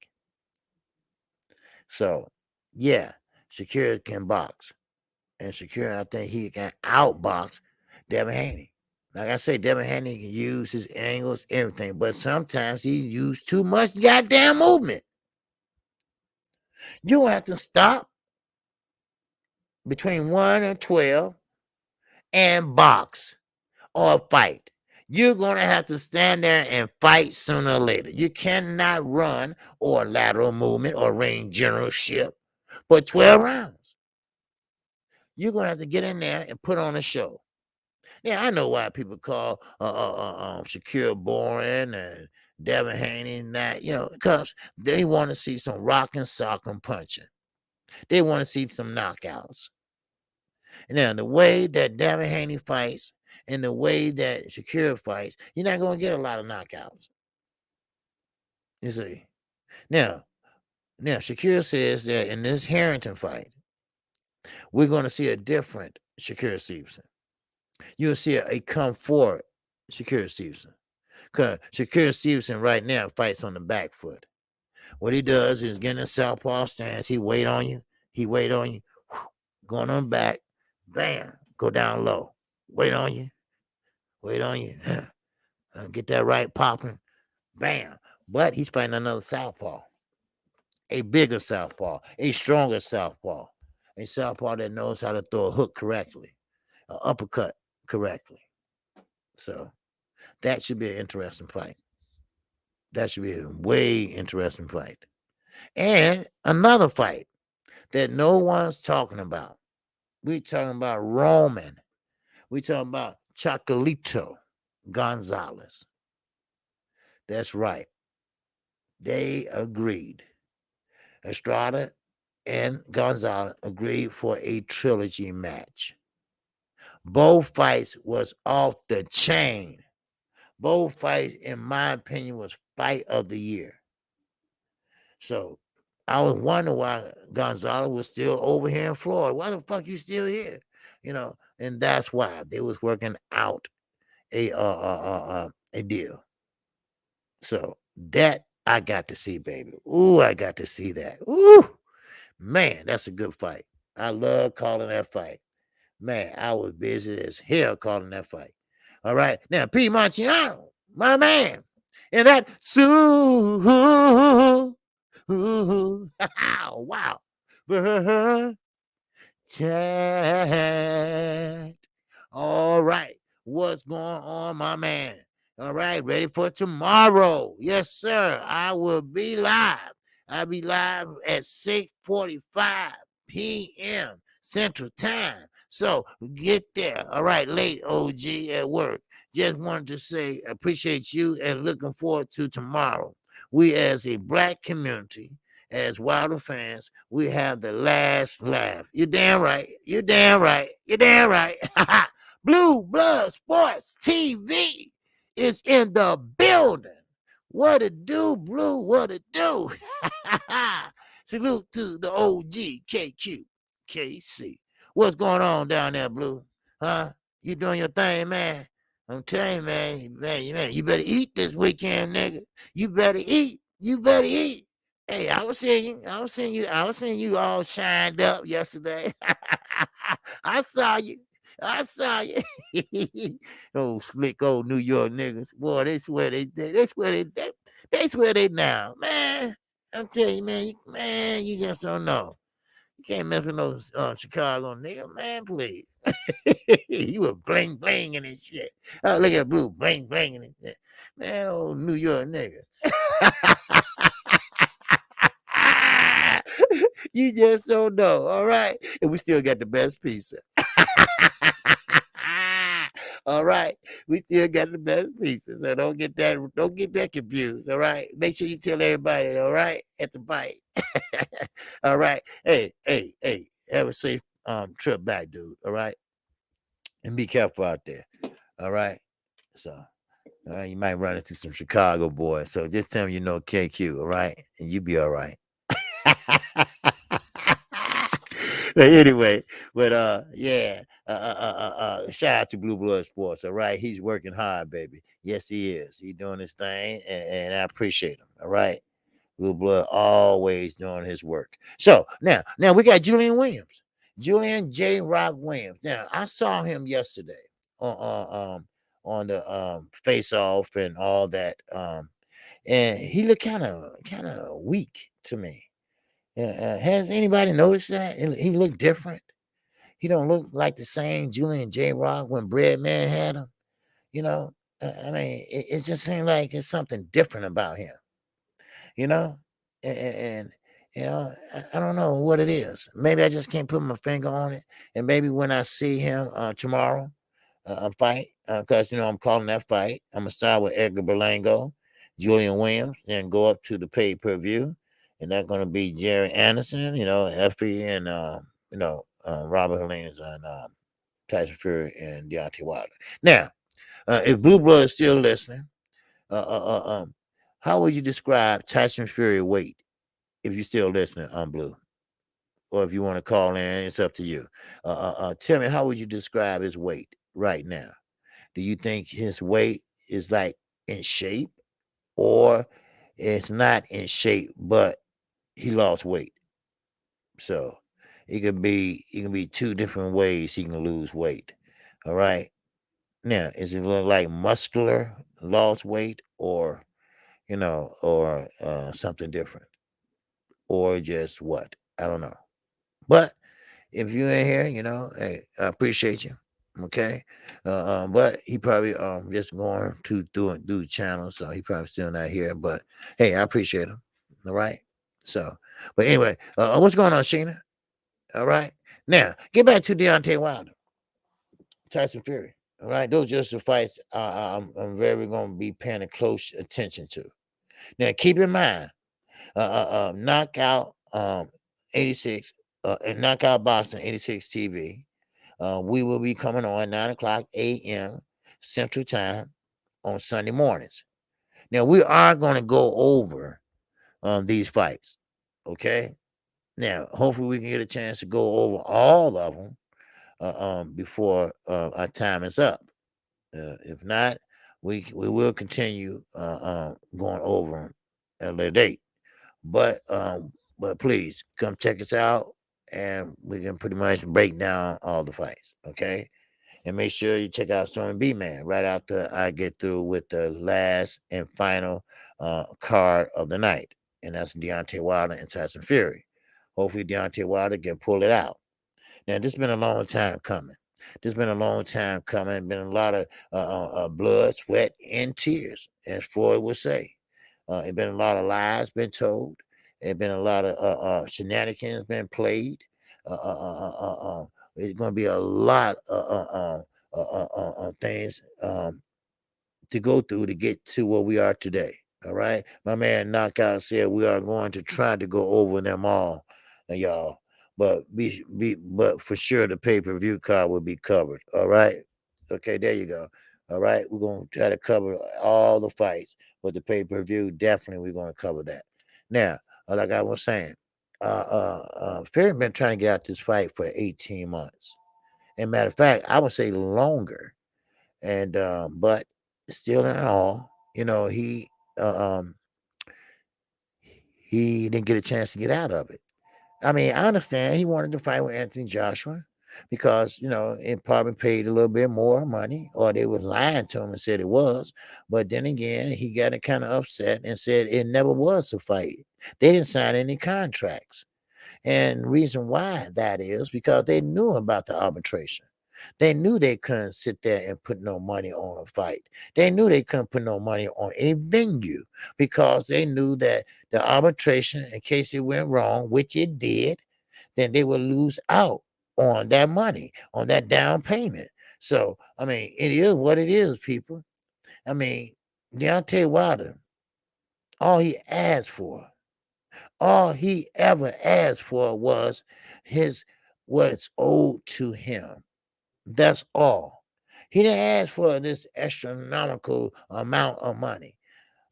So, yeah, Shakira can box. And Shakira, I think he can outbox Devin Haney. Like I say, Devin Haney can use his angles, everything, but sometimes he used too much goddamn movement. You have to stop between 1 and 12 and box or fight. You're going to have to stand there and fight sooner or later. You cannot run or lateral movement or ring generalship for 12 rounds. You're going to have to get in there and put on a show. Yeah, I know why people call Shakir boring and Devin Haney and that, because they want to see some rocking, socking, punching. They want to see some knockouts. Now, the way that Devin Haney fights and the way that Shakir fights, you're not going to get a lot of knockouts. You see. Now, Shakir says that in this Harrington fight, we're going to see a different Shakir Stevenson. You'll see a come forward Shakir Stevenson. Because Shakir Stevenson right now fights on the back foot. What he does is get in a southpaw stance. He wait on you. Going on back. Bam. Go down low. Wait on you. Wait on you. Get that right popping. Bam. But he's fighting another southpaw, a bigger southpaw, a stronger southpaw, a southpaw that knows how to throw a hook correctly, an uppercut correctly. So that should be an interesting fight. That should be a way interesting fight. And another fight that no one's talking about. We talking about Roman. We talking about Chocolito Gonzalez. That's right. They agreed. Estrada and Gonzalez agreed for a trilogy match. Both fights was off the chain. Both fights, in my opinion, was fight of the year. So I was wondering why Gonzalez was still over here in Florida. Why the fuck you still here? And that's why they was working out a deal. So that I got to see, baby. Ooh, I got to see that. Ooh, man, that's a good fight. I love calling that fight. Man, I was busy as hell calling that fight. All right. Now, P. Marciano, my man. And that wow. Chat. All right. What's going on, my man? All right. Ready for tomorrow? Yes, sir. I will be live. I'll be live at 6:45 p.m. Central Time. So get there. All right. Late OG at work. Just wanted to say appreciate you and looking forward to tomorrow. We as a black community, as Wilder fans, we have the last laugh. You're damn right. You're damn right. You're damn right. Blue Blood Sports TV is in the building. What it do, Blue? What it do? Salute to the OG KQKC. What's going on down there, Blue? Huh? You doing your thing, man? I'm telling you, man, you better eat this weekend, nigga. You better eat. You better eat. Hey, I was seeing you. I was seeing you all shined up yesterday. I saw you. I saw you. Those slick old New York niggas. Boy, they swear they now. Man, I'm telling you, man, you just don't know. You can't mess with those Chicago nigga, man, please. You were bling blinging and shit. Oh, look at Blue bling blinging and shit. Man, old New York nigga. You just don't know, all right? And we still got the best pizza. All right, we still got the best pizza, so don't get that confused. All right, make sure you tell everybody. All right, at the bite. All right, hey, have a safe trip back, dude. All right, and be careful out there. All right, so. All right, you might run into some Chicago boys. So just tell them you know KQ, all right? And you be all right. Anyway, but yeah, shout out to Blue Blood Sports. All right, he's working hard, baby. Yes, he is. He's doing his thing, and I appreciate him. All right, Blue Blood always doing his work. So now we got Julian Williams, Julian J. Rock Williams. Now I saw him yesterday on the face off and all that, and he looked kind of weak to me. Has anybody noticed that? He looked different. He don't look like the same Julian J. Rock when Breadman had him. You know, I mean, it just seemed like it's something different about him. You know, and I don't know what it is. Maybe I just can't put my finger on it. And maybe when I see him tomorrow, a fight, because I'm calling that fight. I'm gonna start with Edgar Berlango, Julian Williams, then go up to the pay-per-view, and that's gonna be Jerry Anderson, FP, and Robert Helena and Tyson Fury and Deontay Wilder. Now, if Blue Blood is still listening, how would you describe Tyson Fury weight? If you're still listening on Blue, or if you want to call in, it's up to you. Tell me, how would you describe his weight right now? Do you think his weight is like in shape, or it's not in shape, but he lost weight? So it can be two different ways he can lose weight. All right. Now, is it look like muscular, lost weight, or or something different, or just what? I don't know. But if you ain't here, hey, I appreciate you. Okay, but he probably just going to do the channel, so he probably still not here. But hey, I appreciate him. All right. So, but anyway, what's going on, Sheena? All right. Now get back to Deontay Wilder, Tyson Fury. All right, those just the fights I'm very going to be paying a close attention to. Now keep in mind, knockout 86 and knockout boxing 86 TV. We will be coming on 9 o'clock a.m. Central Time on Sunday mornings. Now we are going to go over these fights. Okay. Now hopefully we can get a chance to go over all of them before our time is up. If not, we will continue going over them at a later date. But please come check us out, and we can pretty much break down all the fights. Okay, and make sure you check out Stormy B Man right after I get through with the last and final card of the night, and that's Deontay Wilder and Tyson Fury. Hopefully, Deontay Wilder can pull it out. Now, this has been a long time coming. This has been a long time coming. Been a lot of blood, sweat, and tears, as Floyd would say. It's been a lot of lies been told. It's been a lot of shenanigans been played. It's going to be a lot of things to go through to get to where we are today. All right. My man Knockout said we are going to try to go over them all, y'all. But for sure the pay-per-view card will be covered. All right. Okay, there you go. All right. We're gonna try to cover all the fights, but the pay-per-view definitely we're gonna cover that. Now, like I was saying, Fury been trying to get out this fight for 18 months. And matter of fact, I would say longer. And but still in all, uh, um he didn't get a chance to get out of it. I mean, I understand he wanted to fight with Anthony Joshua because it probably paid a little bit more money, or they was lying to him and said it was. But then again, he got it kind of upset and said it never was a fight. They didn't sign any contracts. And the reason why that is because they knew about the arbitration. They knew they couldn't sit there and put no money on a fight. They knew they couldn't put no money on a venue because they knew that the arbitration, in case it went wrong, which it did, then they would lose out on that money, on that down payment. So, I mean, it is what it is, people. I mean, Deontay Wilder, all he asked for, all he ever asked for was his what's owed to him. That's all. He didn't ask for this astronomical amount of money.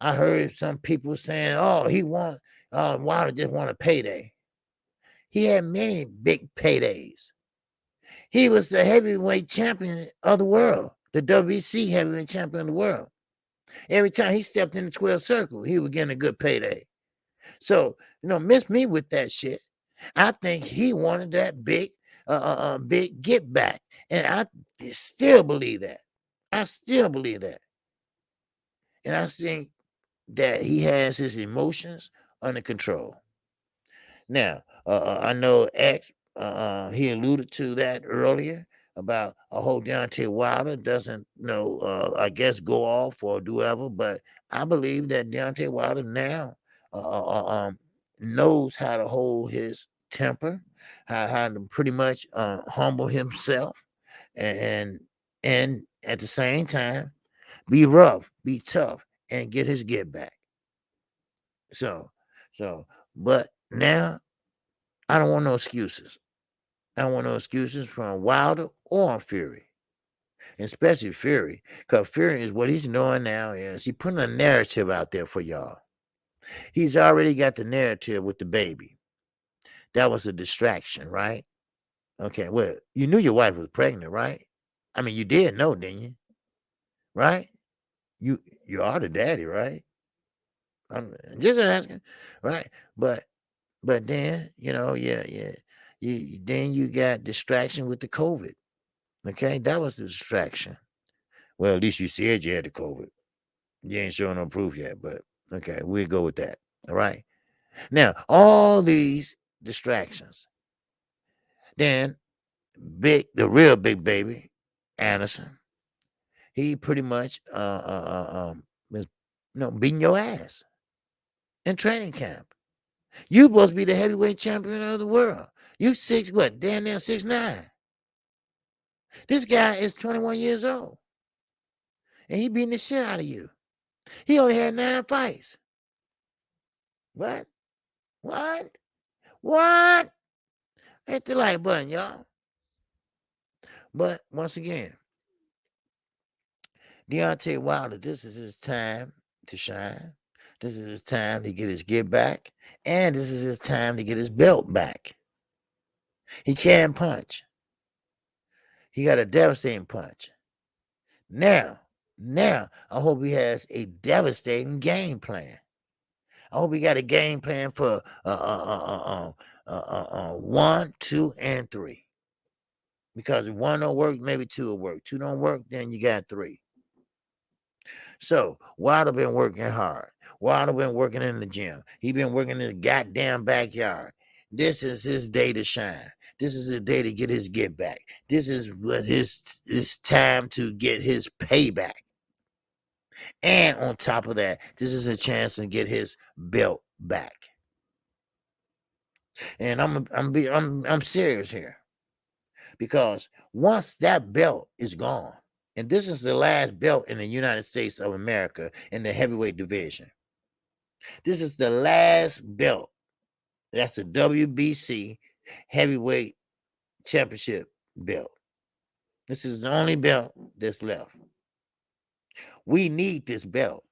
I heard some people saying, "Oh, he want Wilder just want a payday." He had many big paydays. He was the heavyweight champion of the world, the WBC heavyweight champion of the world. Every time he stepped in the square circle, he was getting a good payday. So, miss me with that shit. I think he wanted that big get back. And I still believe that. I still believe that. And I think that he has his emotions under control. Now, I know X, he alluded to that earlier about a whole Deontay Wilder doesn't, I guess go off or do whatever, but I believe that Deontay Wilder now knows how to hold his temper, how to pretty much humble himself, and and at the same time be rough, be tough, and get his get back. So, but now I don't want no excuses. I don't want no excuses from Wilder or Fury, especially Fury, because Fury is what he's doing now is he putting a narrative out there for y'all. He's already got the narrative with the baby. That was a distraction, right? Okay, well, you knew your wife was pregnant, right? I mean, you did know, didn't you? Right? You are the daddy, right? I'm just asking, right? But then, yeah. Then you got distraction with the COVID. Okay, that was the distraction. Well, at least you said you had the COVID. You ain't showing no proof yet, but okay, we'll go with that. All right. Now, all these distractions. Then the real big baby, Anderson, he pretty much was, beating your ass in training camp. You supposed to be the heavyweight champion of the world. You damn near 6'9". This guy is 21 years old. And he beating the shit out of you. He only had 9 fights. What? What? What? Hit the like button, y'all. But once again, Deontay Wilder, this is his time to shine. This is his time to get his get back. And this is his time to get his belt back. He can punch. He got a devastating punch. Now, I hope he has a devastating game plan. I hope he got a game plan for 1, 2, and 3. Because if 1 don't work, maybe 2 will work. 2 don't work, then you got 3. So Wilder been working hard. Wilder been working in the gym. He been working in the goddamn backyard. This is his day to shine. This is his day to get his get back. This is what his time to get his payback. And on top of that, this is a chance to get his belt back. And I'm serious here. Because once that belt is gone, and this is the last belt in the United States of America in the heavyweight division. This is the last belt. That's the WBC heavyweight championship belt. This is the only belt that's left. We need this belt.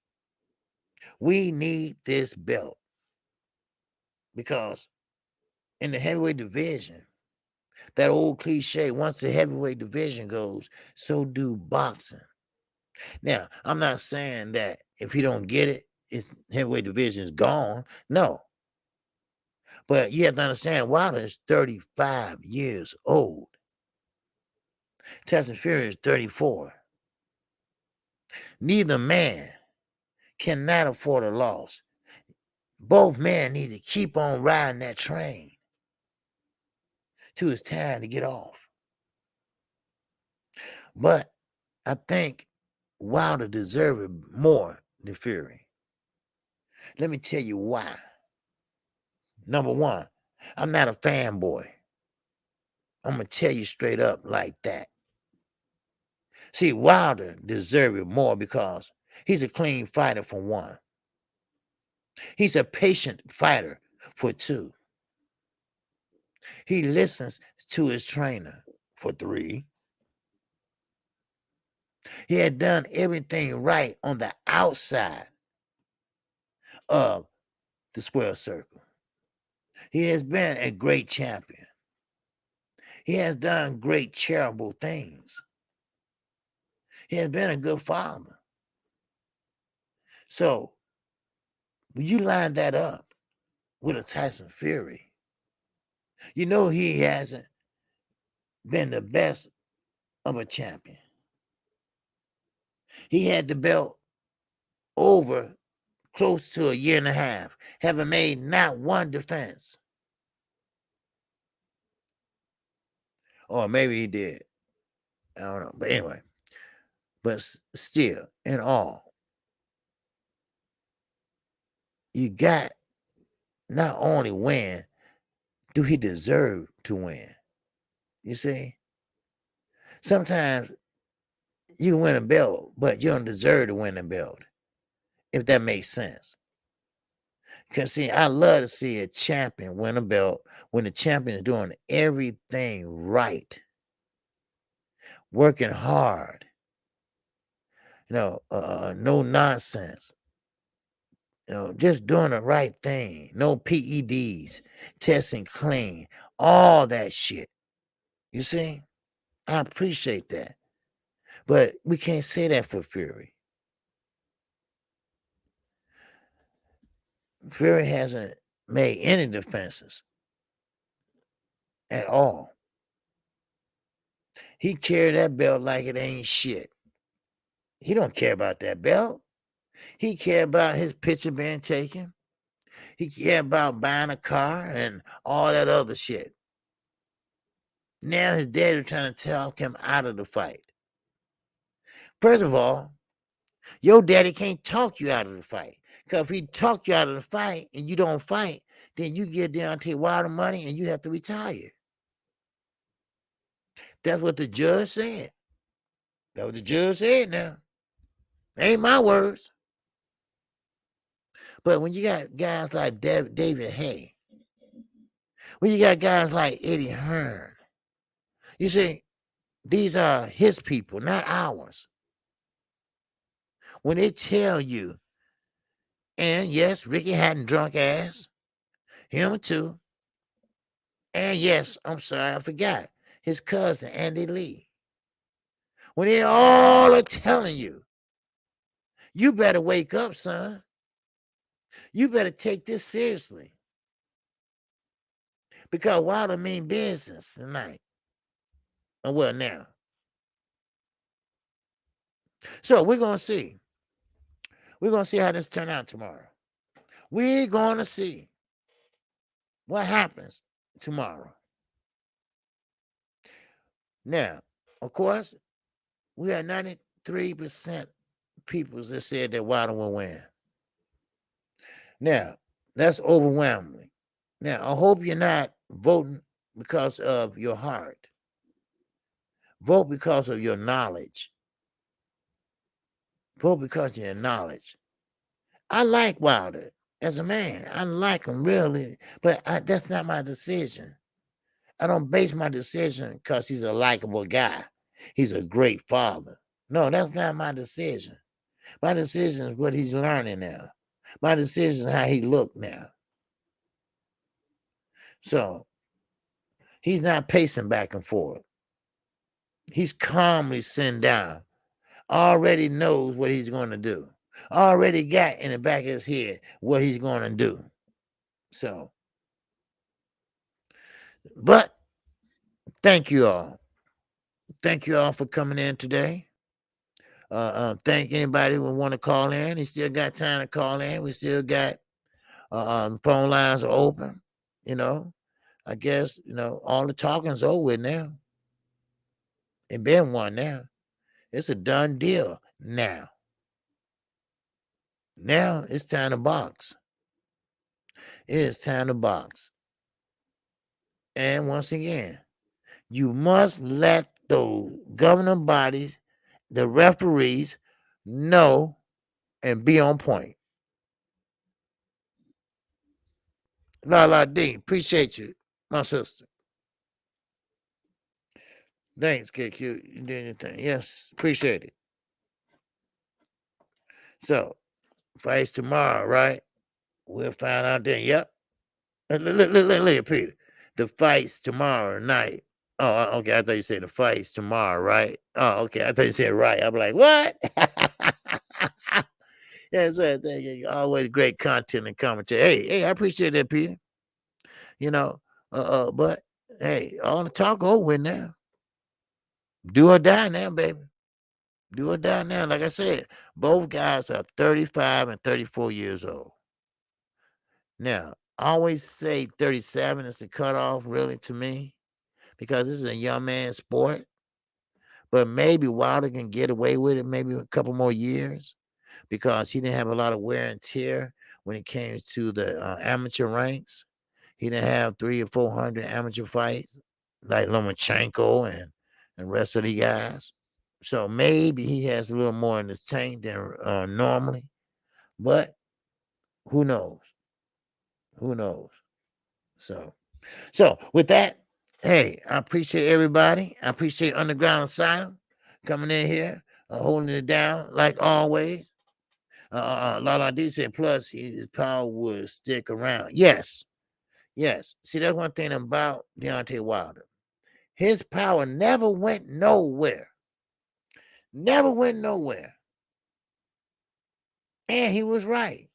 We need this belt. Because in the heavyweight division, that old cliche, once the heavyweight division goes, so do boxing. Now, I'm not saying that if he don't get it, his heavyweight division is gone. No. But you have to understand, Wilder is 35 years old. Tyson Fury is 34. Neither man cannot afford a loss. Both men need to keep on riding that train till it's time to get off. But I think Wilder deserves it more than Fury. Let me tell you why. Number one, I'm not a fanboy. I'm going to tell you straight up like that. See, Wilder deserves it more because he's a clean fighter for 1. He's a patient fighter for 2. He listens to his trainer for 3. He had done everything right on the outside of the square circle. He has been a great champion. He has done great charitable things. He has been a good father. So, when you line that up with a Tyson Fury, you know he hasn't been the best of a champion. He had the belt over close to a year and a half, having made not 1 defense. Or maybe he did. I don't know. But anyway, but still, in all, you got not only win, do he deserve to win? You see? Sometimes you win a belt, but you don't deserve to win a belt, if that makes sense. Because, see, I love to see a champion win a belt when the champion is doing everything right, working hard, no nonsense, just doing the right thing, no PEDs, testing clean, all that shit. You see? I appreciate that. But we can't say that for Fury. Fury hasn't made any defenses at all. He carried that belt like it ain't shit. He don't care about that belt. He care about his picture being taken. He care about buying a car and all that other shit. Now his daddy trying to talk him out of the fight. First of all, your daddy can't talk you out of the fight. Because if he talk you out of the fight and you don't fight, then you get Deontay Wilder money and you have to retire. That's what the judge said. That's what the judge said now. Ain't my words. But when you got guys like David Hay, when you got guys like Eddie Hearn, you see, these are his people, not ours. When they tell you, and yes, Ricky Hatton drunk ass, him too. And yes, I'm sorry, I forgot, his cousin, Andy Lee. When they all are telling you, you better wake up, son. You better take this seriously. Because Wilder mean business tonight. Well, now. So we're going to see. We're going to see how this turn out tomorrow. We're going to see what happens tomorrow. Now, of course, we had 93% people that said that Wilder will win. Now, that's overwhelmingly. Now, I hope you're not voting because of your heart. Vote because of your knowledge. Vote because of your knowledge. I like Wilder as a man. I like him really, but that's not my decision. I don't base my decision because he's a likable guy. He's a great father. No, that's not my decision. My decision is what he's learning now. My decision is how he look now. So he's not pacing back and forth. He's calmly sitting down. Already knows what he's going to do. Already got in the back of his head what he's going to do. So, but thank you all. Thank you all for coming in today. Thank anybody who want to call in. You still got time to call in. We still got the phone lines are open. You know, I guess, all the talking's over with now. It been one now. It's a done deal now. Now it's time to box. It is time to box. And once again, you must let the governing bodies, the referees, know and be on point. La D, appreciate you, my sister. Thanks, KQ. You did anything. Yes, appreciate it. So, fights tomorrow, right? We'll find out then. Yep. Look, Peter. The fights tomorrow night. Oh, okay. I thought you said the fights tomorrow, right? Oh, okay. I thought you said right. I'm like, what? Yeah, so always great content and commentary. Hey, I appreciate that, Peter. But hey, all the talk over with now. Do or die now, baby. Do or die now. Like I said, both guys are 35 and 34 years old. Now, I always say 37 is the cutoff, really, to me, because this is a young man's sport. But maybe Wilder can get away with it maybe a couple more years because he didn't have a lot of wear and tear when it came to the amateur ranks. He didn't have 300 or 400 amateur fights like Lomachenko and the rest of the guys. So maybe he has a little more in his tank than normally. But who knows? Who knows? So with that, hey, I appreciate everybody. I appreciate Underground Asylum coming in here, holding it down like always. Lala D said, plus his power would stick around. Yes. See, that's one thing about Deontay Wilder. His power never went nowhere. Never went nowhere. And he was right.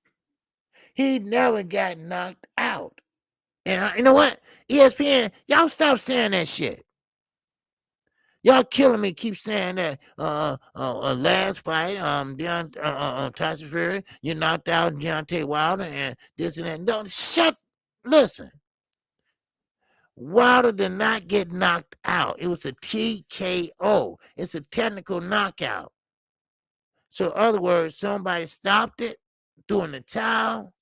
He never got knocked out. And you know what? ESPN, y'all stop saying that shit. Y'all killing me. Keep saying that. Last fight, Tyson Fury, you knocked out Deontay Wilder and this and that. Don't shut. Listen, Wilder did not get knocked out. It was a TKO. It's a technical knockout. So, in other words, somebody stopped it, threw in the towel,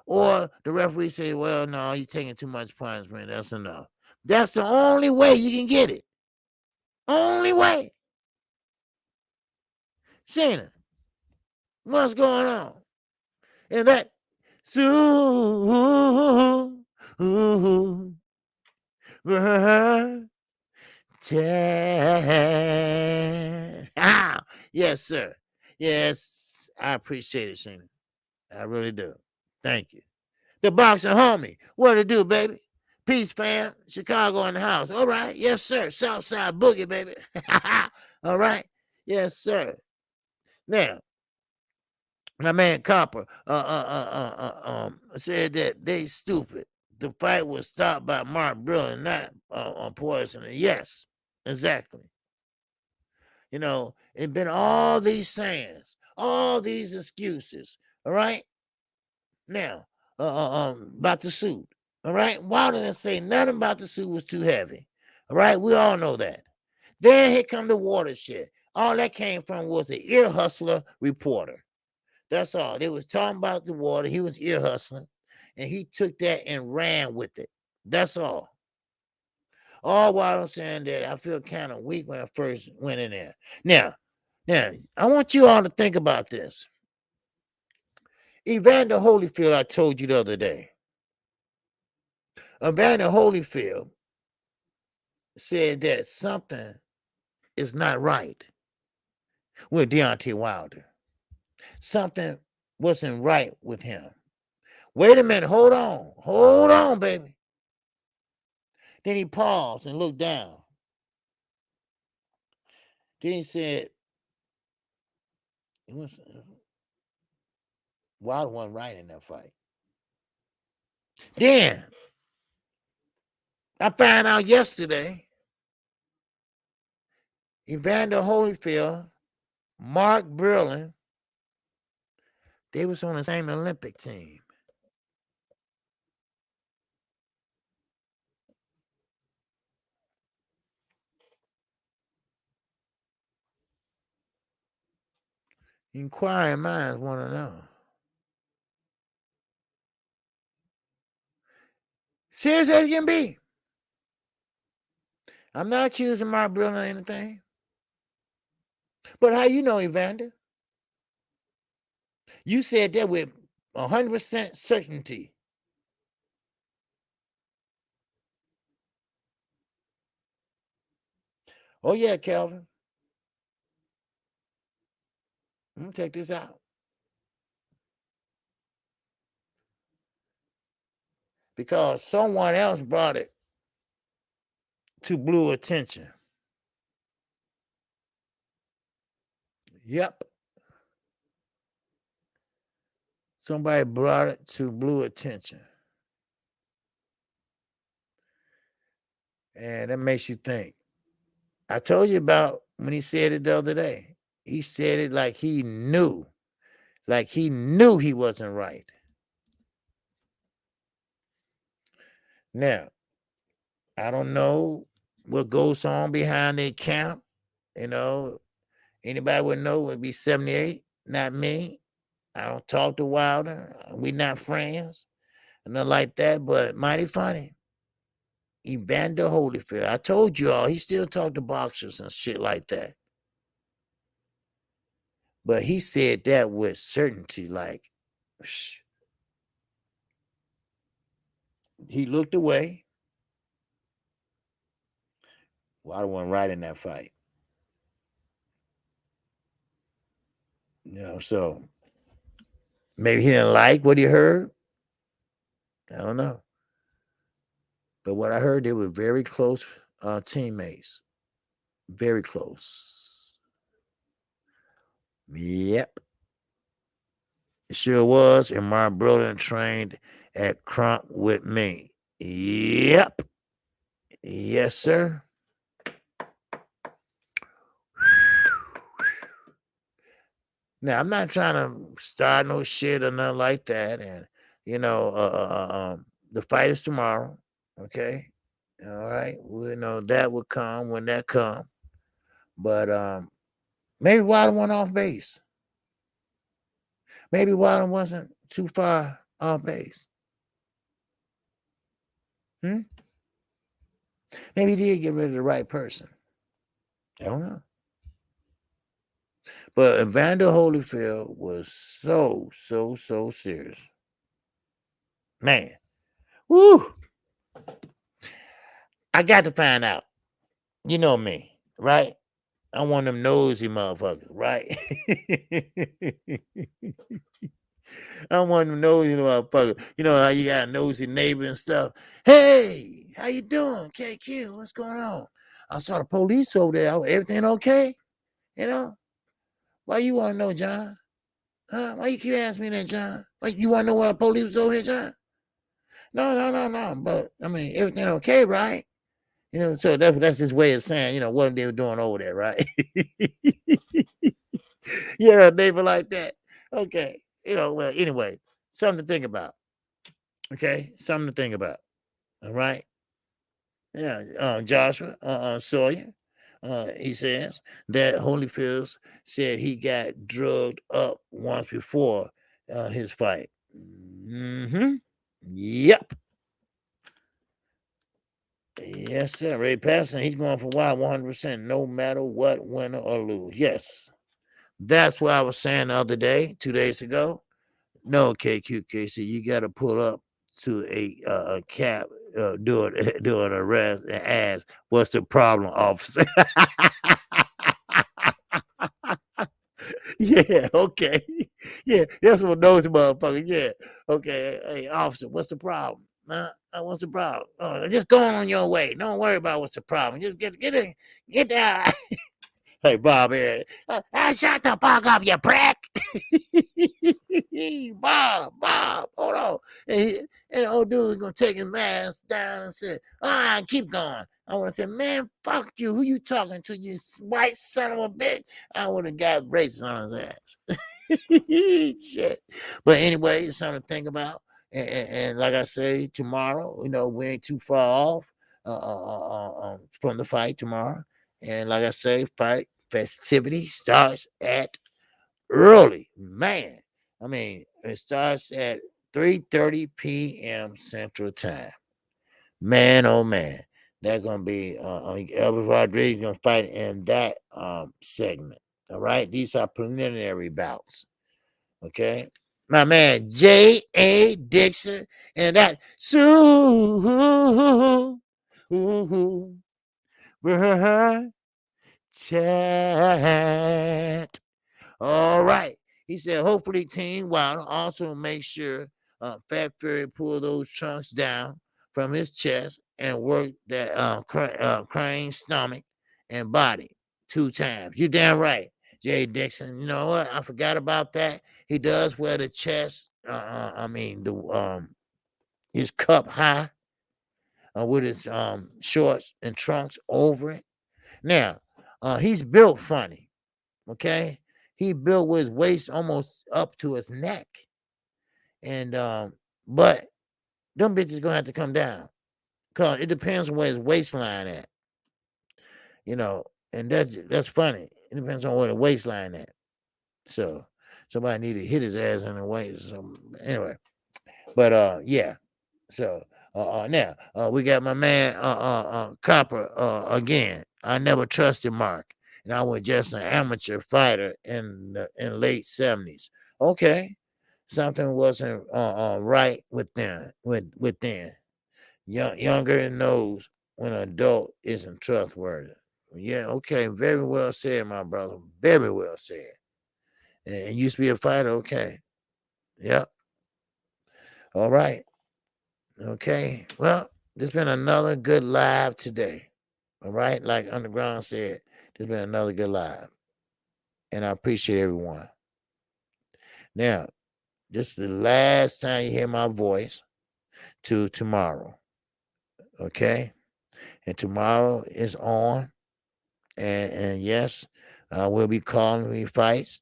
or the referee said, "Well, no, you're taking too much punishment. That's enough." That's the only way you can get it. Only way. Shayna, what's going on? And that yes, sir. Yes, I appreciate it, Shayna. I really do. Thank you. The boxing homie. What to do, baby? Peace, fam. Chicago in the house. All right. Yes, sir. Southside boogie, baby. All right. Yes, sir. Now, my man Copper said that they stupid. The fight was stopped by Mark Brilliant, not on poison. Yes, exactly. You know, it's been all these sayings, all these excuses. All right. Now, about the suit. All right. Wilder didn't say nothing about the suit was too heavy. All right. We all know that. Then here come the water shit. All that came from was an ear hustler reporter. That's all. They was talking about the water. He was ear hustling, and he took that and ran with it. That's all. All while I'm saying that I feel kind of weak when I first went in there. Now, I want you all to think about this. Evander Holyfield, I told you the other day. Evander Holyfield said that something is not right with Deontay Wilder. Something wasn't right with him. Wait a minute. Hold on, baby. Then he paused and looked down. Then he said, Wilder wasn't right in that fight. Then I found out yesterday, Evander Holyfield, Mark Brilliant, they was on the same Olympic team. Inquiring minds want to know. Serious as can be. I'm not accusing Mark Brilliant or anything. But how you know, Evander? You said that with 100% certainty. Oh, yeah, Calvin. I'm going to take this out. Because someone else brought it to Blue attention. Yep. Somebody brought it to Blue attention. And that makes you think. I told you about when he said it the other day. He said it like he knew. Like he knew he wasn't right. Now, I don't know what goes on behind their camp. You know, anybody would know would be 78, not me. I don't talk to Wilder. We not friends. Nothing like that, but mighty funny. Evander Holyfield. I told you all, he still talked to boxers and shit like that. But he said that with certainty, like, shh. He looked away. Wilder wasn't right in that fight. So maybe he didn't like what he heard. I don't know. But what I heard, they were very close teammates. Very close. Yep. It sure was. And my brother trained at Crump with me. Yep. Yes, sir. Now, I'm not trying to start no shit or nothing like that. And, you know, the fight is tomorrow. Okay. All right. We know that will come when that come. But maybe Wilder went off base. Maybe Wilder wasn't too far off base. Hmm? Maybe he did get rid of the right person. I don't know. But Evander Holyfield was so serious. Man. Woo. I got to find out. You know me, right? I'm one of them nosy motherfuckers, right? I'm one of them nosy motherfuckers. You know how you got a nosy neighbor and stuff. Hey, how you doing, KQ? What's going on? I saw the police over there. Everything okay? You know? Why you want to know, John? Huh? Why you keep asking me that, John? Like you want to know why the police was over here, John? No. But I mean, everything okay, right? You know, so that's his way of saying, you know, what they were doing over there, right? Yeah, a neighbor like that. Okay. You know, well, anyway, something to think about. Okay. Something to think about. All right. Yeah. Joshua Sawyer. He says that Holyfield said he got drugged up once before his fight. Mm-hmm. Yep. Yes, sir. Ray Patterson, he's going for wild 100%, no matter what, win or lose. Yes. That's what I was saying the other day, 2 days ago. No, KQKC, you got to pull up to a cab, do an arrest, and ask, "What's the problem, officer?" Yeah, okay, yeah, that's what those motherfuckers. Yeah, okay, hey, officer, what's the problem? What's the problem? Just go on your way. Don't worry about what's the problem. Just get in, get down. Hey, Bob here. Shut the fuck up, you prick. Bob, hold on. And the old dude was going to take his mask down and say, keep going. I would have said, man, fuck you. Who you talking to, you white son of a bitch? I would have got racist on his ass. Shit. But anyway, it's something to think about. And like I say, tomorrow, you know, we ain't too far off from the fight tomorrow. And like I say, fight festivity starts at early. Man, I mean, it starts at 3:30 p.m. Central Time. Man, oh man, that's gonna be Elvis Rodriguez gonna fight in that segment. All right, these are preliminary bouts. Okay, my man J.A. Dixon and that Sue. Chat. All right. He said, hopefully, Team Wilder also make sure Fat Fury pull those trunks down from his chest and work that crane stomach and body 2 times. You damn right, Jay Dixon. You know what? I forgot about that. He does wear the chest. I mean, the his cup high with his shorts and trunks over it. Now, he's built funny. Okay, he built with his waist almost up to his neck, and but them bitches gonna have to come down because it depends on where his waistline at, you know, and that's funny. It depends on where the waistline at. So somebody need to hit his ass in the waist. So anyway, but yeah. So now we got my man Copper again. I never trusted Mark, and I was just an amateur fighter in late 70s. Okay, something wasn't right within. Younger knows when an adult isn't trustworthy. Yeah, okay, very well said, my brother. Very well said. And used to be a fighter. Okay, yep. All right. Okay. Well, there's been another good live today. All right. Like Underground said, there's been another good live. And I appreciate everyone. Now, this is the last time you hear my voice to tomorrow. Okay. And tomorrow is on. And yes, we'll be calling me fights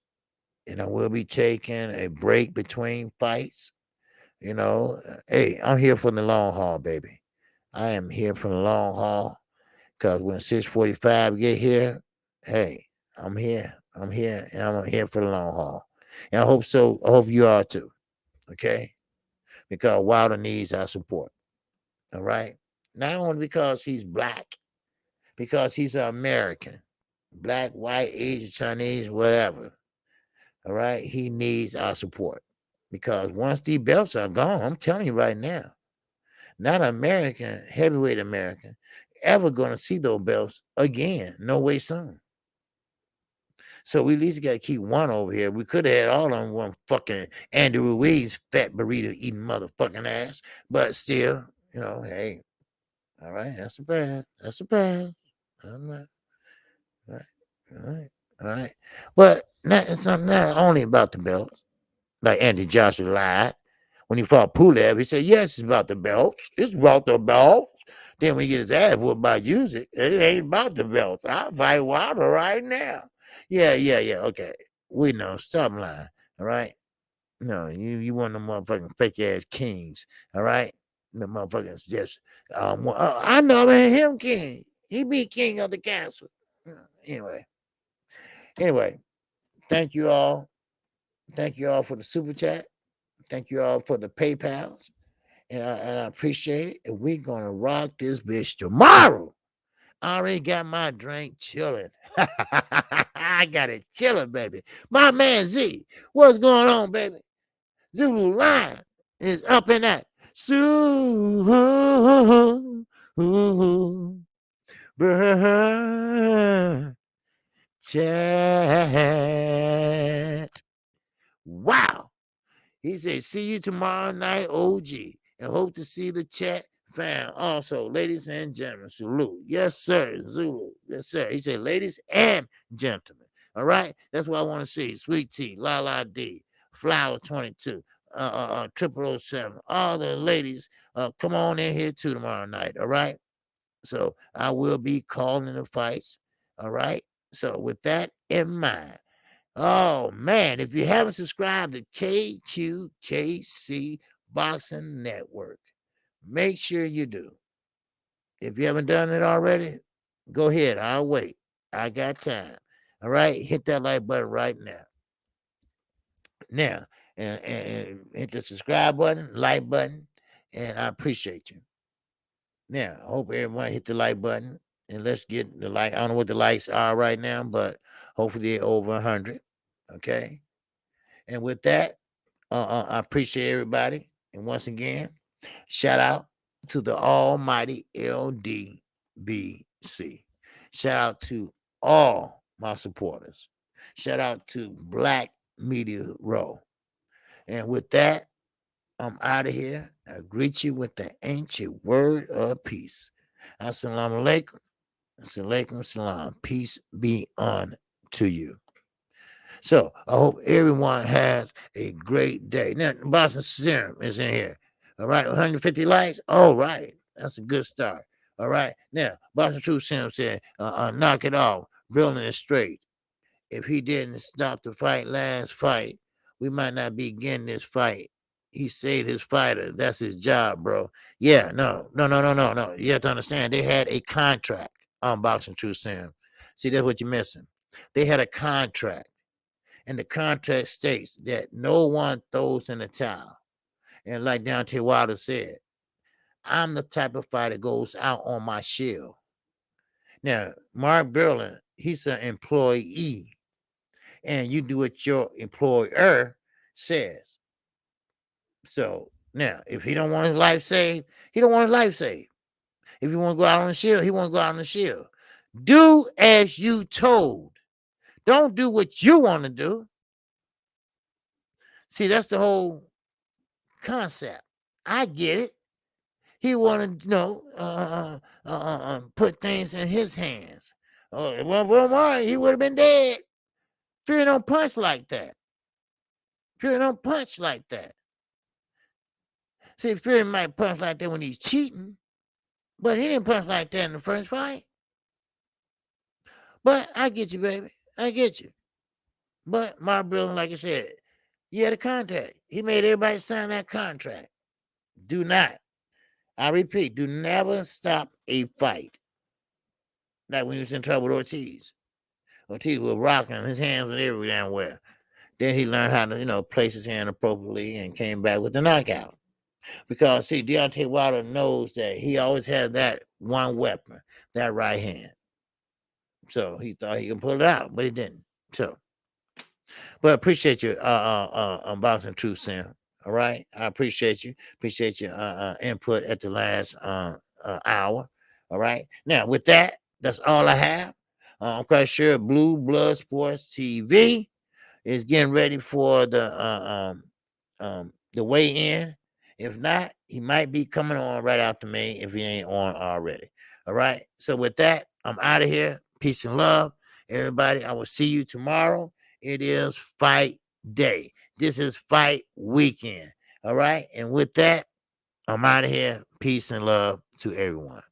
and I will be taking a break between fights. Hey, I'm here for the long haul, baby. I am here for the long haul because when 6:45 get here, hey, I'm here. I'm here, and I'm here for the long haul. And I hope so. I hope you are too. Okay, because Wilder needs our support. All right, not only because he's black, because he's an American, black, white, Asian, Chinese, whatever. All right, he needs our support because once these belts are gone, I'm telling you right now, not American, heavyweight American, ever going to see those belts again. No way soon. So we at least got to keep one over here. We could have had all on one fucking Andy Ruiz, fat burrito eating motherfucking ass. But still, hey, all right, that's a bad. That's a bad. I'm not. All right. All right. All right. But it's not only about the belts. Like Andy Joshua lied. When he fought Pulev, he said, yes, it's about the belts. It's about the belts. Then when he get his ass whooped by Usyk, it ain't about the belts. I'll fight Wilder right now. Yeah. Okay. We know. Stop lying. All right. No, you one of them motherfucking fake ass kings. All right. The motherfuckers just I know, man, him king. He be king of the castle. Anyway. Thank you all. Thank you all for the super chat. Thank you all for the PayPals. And I appreciate it. And we're going to rock this bitch tomorrow. I already got my drink chilling. I got it chilling, baby. My man Z, what's going on, baby? Zulu Lion is up in that. Chat. Wow. He said, see you tomorrow night, OG, and hope to see the chat fam. Also, ladies and gentlemen, salute. Yes, sir, Zulu. Yes, sir. He said, ladies and gentlemen. All right? That's what I want to see. Sweet Tea, La La D, Flower 22, 0007. All the ladies, come on in here too tomorrow night. All right? So I will be calling the fights. All right? So with that in mind, oh man, if you haven't subscribed to KQKC Boxing Network, make sure you do. If you haven't done it already, go ahead. I'll wait. I got time. All right, hit that like button right now. Now, and hit the subscribe button, like button, and I appreciate you. Now, I hope everyone hit the like button, and let's get the like. I don't know what the likes are right now, but hopefully they're over 100. Okay, and with that, I appreciate everybody. And once again, shout out to the almighty LDBC. Shout out to all my supporters. Shout out to Black Media Row. And with that, I'm out of here. I greet you with the ancient word of peace. Assalamu alaikum. Assalamu salam. Peace be on to you. So I hope everyone has a great day. Now, Boston Serum is in here. All right, 150 likes. All right, that's a good start. All right, now Boston True Serum said, knock it off, drilling it straight. If he didn't stop the fight last fight, we might not be getting this fight. He saved his fighter. That's his job, bro. Yeah, no. You have to understand, they had a contract on Boxing True Serum. See, that's what you're missing. They had a contract. And the contract states that no one throws in the towel. And like Deontay Wilder said, I'm the type of fighter that goes out on my shield. Now, Mark Berlin, he's an employee. And you do what your employer says. So now, if he don't want his life saved, he don't want his life saved. If he want to go out on the shield, he want to go out on the shield. Do as you told. Don't do what you want to do. See, that's the whole concept. I get it. He wanted, put things in his hands. Oh, well, he would have been dead. Fury don't punch like that. Fury don't punch like that. See, Fury might punch like that when he's cheating, but he didn't punch like that in the first fight. But I get you, baby. I get you. But Mark Breland, like I said, he had a contract. He made everybody sign that contract. Do not, I repeat, do never stop a fight. Like when he was in trouble with Ortiz. Ortiz was rocking him, his hands were every damn where. Then he learned how to, place his hand appropriately and came back with the knockout. Because, see, Deontay Wilder knows that he always had that one weapon, that right hand. So he thought he could pull it out, but he didn't. So, but appreciate your unboxing truth, Sam. All right, I appreciate you. Appreciate your input at the last hour. All right. Now, with that, that's all I have. I'm quite sure Blue Blood Sports TV is getting ready for the weigh-in. If not, he might be coming on right after me if he ain't on already. All right. So with that, I'm out of here. Peace and love, everybody. I will see you tomorrow. It is fight day. This is fight weekend. All right. And with that, I'm out of here. Peace and love to everyone.